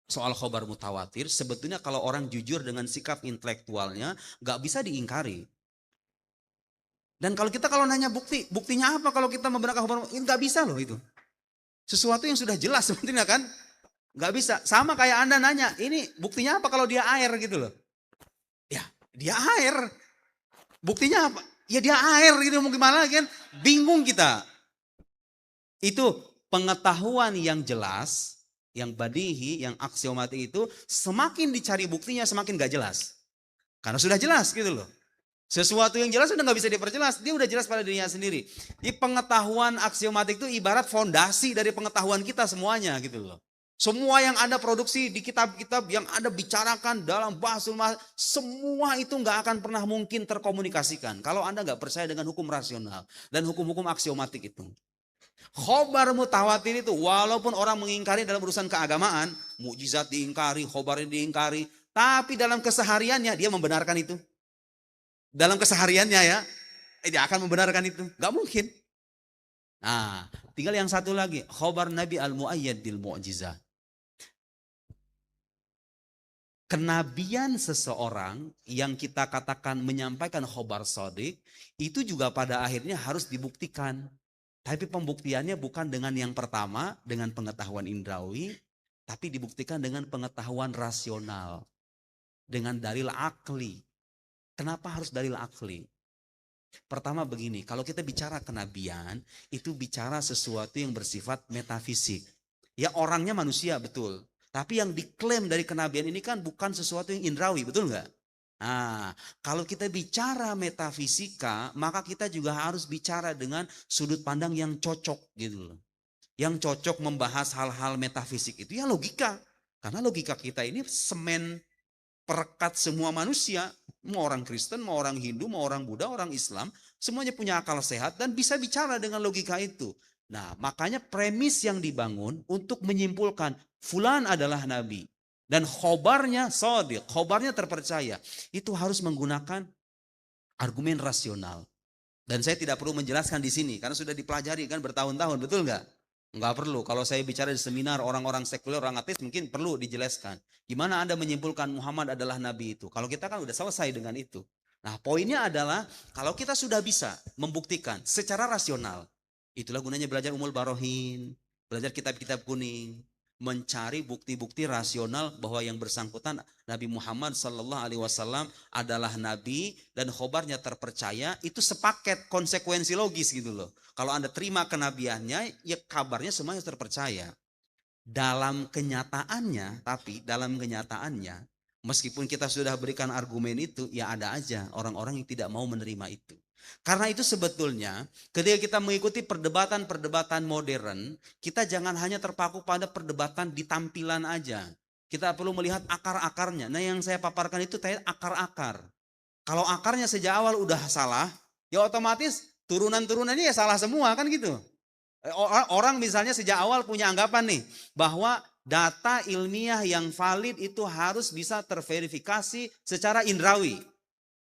soal khobar mutawatir, sebetulnya kalau orang jujur dengan sikap intelektualnya gak bisa diingkari. Dan kalau kita nanya buktinya apa kalau kita membenarkan khobar mutawatir, gak bisa loh itu. Sesuatu yang sudah jelas sebetulnya kan. Gak bisa. Sama kayak Anda nanya, ini buktinya apa kalau dia air gitu loh. Ya, dia air. Buktinya apa? Ya dia air gitu, mau gimana lagi kan? Bingung kita. Itu pengetahuan yang jelas, yang badihi, yang aksiomatik itu semakin dicari buktinya semakin gak jelas. Karena sudah jelas gitu loh. Sesuatu yang jelas sudah gak bisa diperjelas, dia udah jelas pada dirinya sendiri. Di pengetahuan aksiomatik itu ibarat fondasi dari pengetahuan kita semuanya gitu loh. Semua yang Anda produksi di kitab-kitab yang Anda bicarakan dalam bahasul, semua itu nggak akan pernah mungkin terkomunikasikan. Kalau Anda nggak percaya dengan hukum rasional dan hukum-hukum aksiomatik itu. Khobar mutawatir itu walaupun orang mengingkari dalam urusan keagamaan, mukjizat diingkari, khobar diingkari. Tapi dalam kesehariannya dia membenarkan itu. Dalam kesehariannya ya, dia akan membenarkan itu. Nggak mungkin. Nah, tinggal yang satu lagi. Khobar Nabi al-mu'ayyad bil mu'jizat. Kenabian seseorang yang kita katakan menyampaikan khobar sodik, itu juga pada akhirnya harus dibuktikan. Tapi pembuktiannya bukan dengan yang pertama, dengan pengetahuan indrawi, tapi dibuktikan dengan pengetahuan rasional. Dengan dalil akli. Kenapa harus dalil akli? Pertama begini, kalau kita bicara kenabian, itu bicara sesuatu yang bersifat metafisik. Ya orangnya manusia betul. Tapi yang diklaim dari kenabian ini kan bukan sesuatu yang indrawi, betul nggak? Nah, kalau kita bicara metafisika, maka kita juga harus bicara dengan sudut pandang yang cocok gitu loh. Yang cocok membahas hal-hal metafisik itu ya logika. Karena logika kita ini semen perekat semua manusia. Mau orang Kristen, mau orang Hindu, mau orang Buddha, orang Islam. Semuanya punya akal sehat dan bisa bicara dengan logika itu. Nah, makanya premis yang dibangun untuk menyimpulkan fulan adalah nabi. Dan khobarnya shadiq, khobarnya terpercaya. Itu harus menggunakan argumen rasional. Dan saya tidak perlu menjelaskan di sini karena sudah dipelajari kan bertahun-tahun, betul nggak? Nggak perlu. Kalau saya bicara di seminar orang-orang sekuler, orang ateis mungkin perlu dijelaskan. Gimana Anda menyimpulkan Muhammad adalah nabi itu? Kalau kita kan udah selesai dengan itu. Nah, poinnya adalah kalau kita sudah bisa membuktikan secara rasional, itulah gunanya belajar Umul Barohin, belajar kitab-kitab kuning, mencari bukti-bukti rasional bahwa yang bersangkutan Nabi Muhammad Sallallahu Alaihi Wasallam adalah nabi dan khobarnya terpercaya, itu sepaket konsekuensi logis gitu loh. Kalau Anda terima kenabiannya, ya kabarnya semuanya terpercaya. Dalam kenyataannya, tapi dalam kenyataannya, meskipun kita sudah berikan argumen itu, ya ada aja orang-orang yang tidak mau menerima itu. Karena itu sebetulnya ketika kita mengikuti perdebatan-perdebatan modern, kita jangan hanya terpaku pada perdebatan di tampilan aja. Kita perlu melihat akar-akarnya. Nah, yang saya paparkan itu tadi akar-akar. Kalau akarnya sejak awal udah salah, ya otomatis turunan-turunannya ya salah semua kan gitu. Orang misalnya sejak awal punya anggapan nih bahwa data ilmiah yang valid itu harus bisa terverifikasi secara indrawi.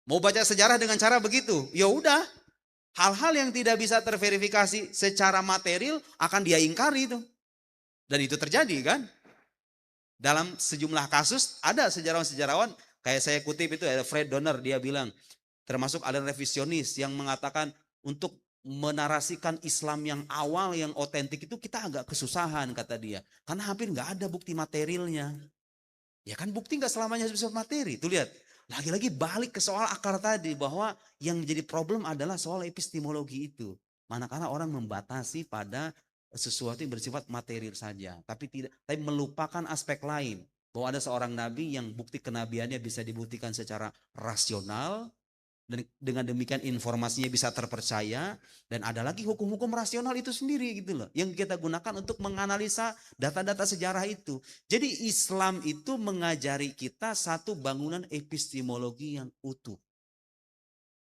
Mau baca sejarah dengan cara begitu, ya udah. Hal-hal yang tidak bisa terverifikasi secara material akan dia ingkari itu. Dan itu terjadi kan? Dalam sejumlah kasus ada sejarawan-sejarawan, kayak saya kutip itu ada Fred Donner, dia bilang, termasuk ada revisionis yang mengatakan untuk menarasikan Islam yang awal, yang otentik itu kita agak kesusahan kata dia. Karena hampir nggak ada bukti materialnya. Ya kan bukti nggak selamanya bisa materi. Tuh lihat, lagi-lagi balik ke soal akar tadi bahwa yang menjadi problem adalah soal epistemologi itu. Manakala orang membatasi pada sesuatu yang bersifat material saja, tapi melupakan aspek lain. Bahwa ada seorang nabi yang bukti kenabiannya bisa dibuktikan secara rasional, dan dengan demikian informasinya bisa terpercaya, dan ada lagi hukum-hukum rasional itu sendiri gitu loh yang kita gunakan untuk menganalisa data-data sejarah itu. Jadi Islam itu mengajari kita satu bangunan epistemologi yang utuh.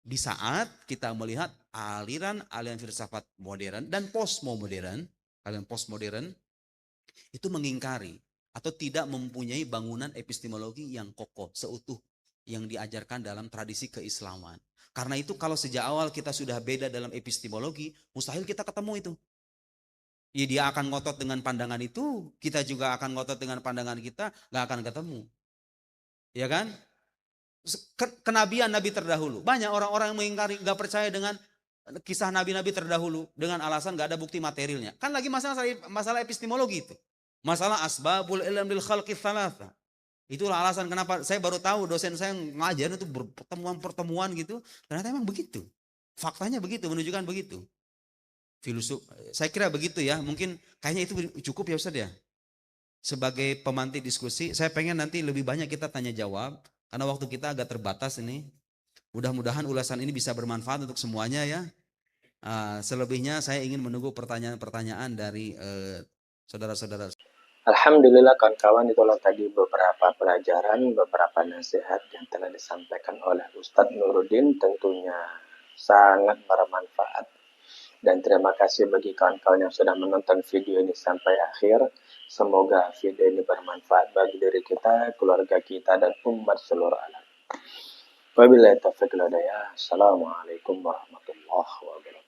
Di saat kita melihat aliran filsafat modern dan postmodern, aliran postmodern itu mengingkari atau tidak mempunyai bangunan epistemologi yang kokoh, seutuh yang diajarkan dalam tradisi keislaman. Karena itu kalau sejak awal kita sudah beda dalam epistemologi, mustahil kita ketemu itu. Ya, dia akan ngotot dengan pandangan itu, kita juga akan ngotot dengan pandangan kita, gak akan ketemu. Ya kan? Kenabian Nabi terdahulu. Banyak orang-orang yang mengingkari, gak percaya dengan kisah Nabi-Nabi terdahulu dengan alasan gak ada bukti materialnya. Kan lagi masalah epistemologi itu. Masalah asbabul ilm lil khalqi thalatha. Itulah alasan kenapa saya baru tahu dosen saya ngajar itu pertemuan-pertemuan gitu. Ternyata emang begitu. Faktanya begitu, menunjukkan begitu. Filosof, saya kira begitu ya. Mungkin kayaknya itu cukup ya Ustaz ya. Sebagai pemantik diskusi, saya pengen nanti lebih banyak kita tanya jawab. Karena waktu kita agak terbatas ini. Mudah-mudahan ulasan ini bisa bermanfaat untuk semuanya ya. Selebihnya saya ingin menunggu pertanyaan-pertanyaan dari saudara-saudara. Alhamdulillah kawan-kawan, itulah tadi beberapa pelajaran, beberapa nasihat yang telah disampaikan oleh Ustadz Nuruddin, tentunya sangat bermanfaat. Dan terima kasih bagi kawan-kawan yang sudah menonton video ini sampai akhir. Semoga video ini bermanfaat bagi diri kita, keluarga kita, dan umat seluruh alam. Wabillahi taufiq wal hidayah. Assalamualaikum warahmatullahi wabarakatuh.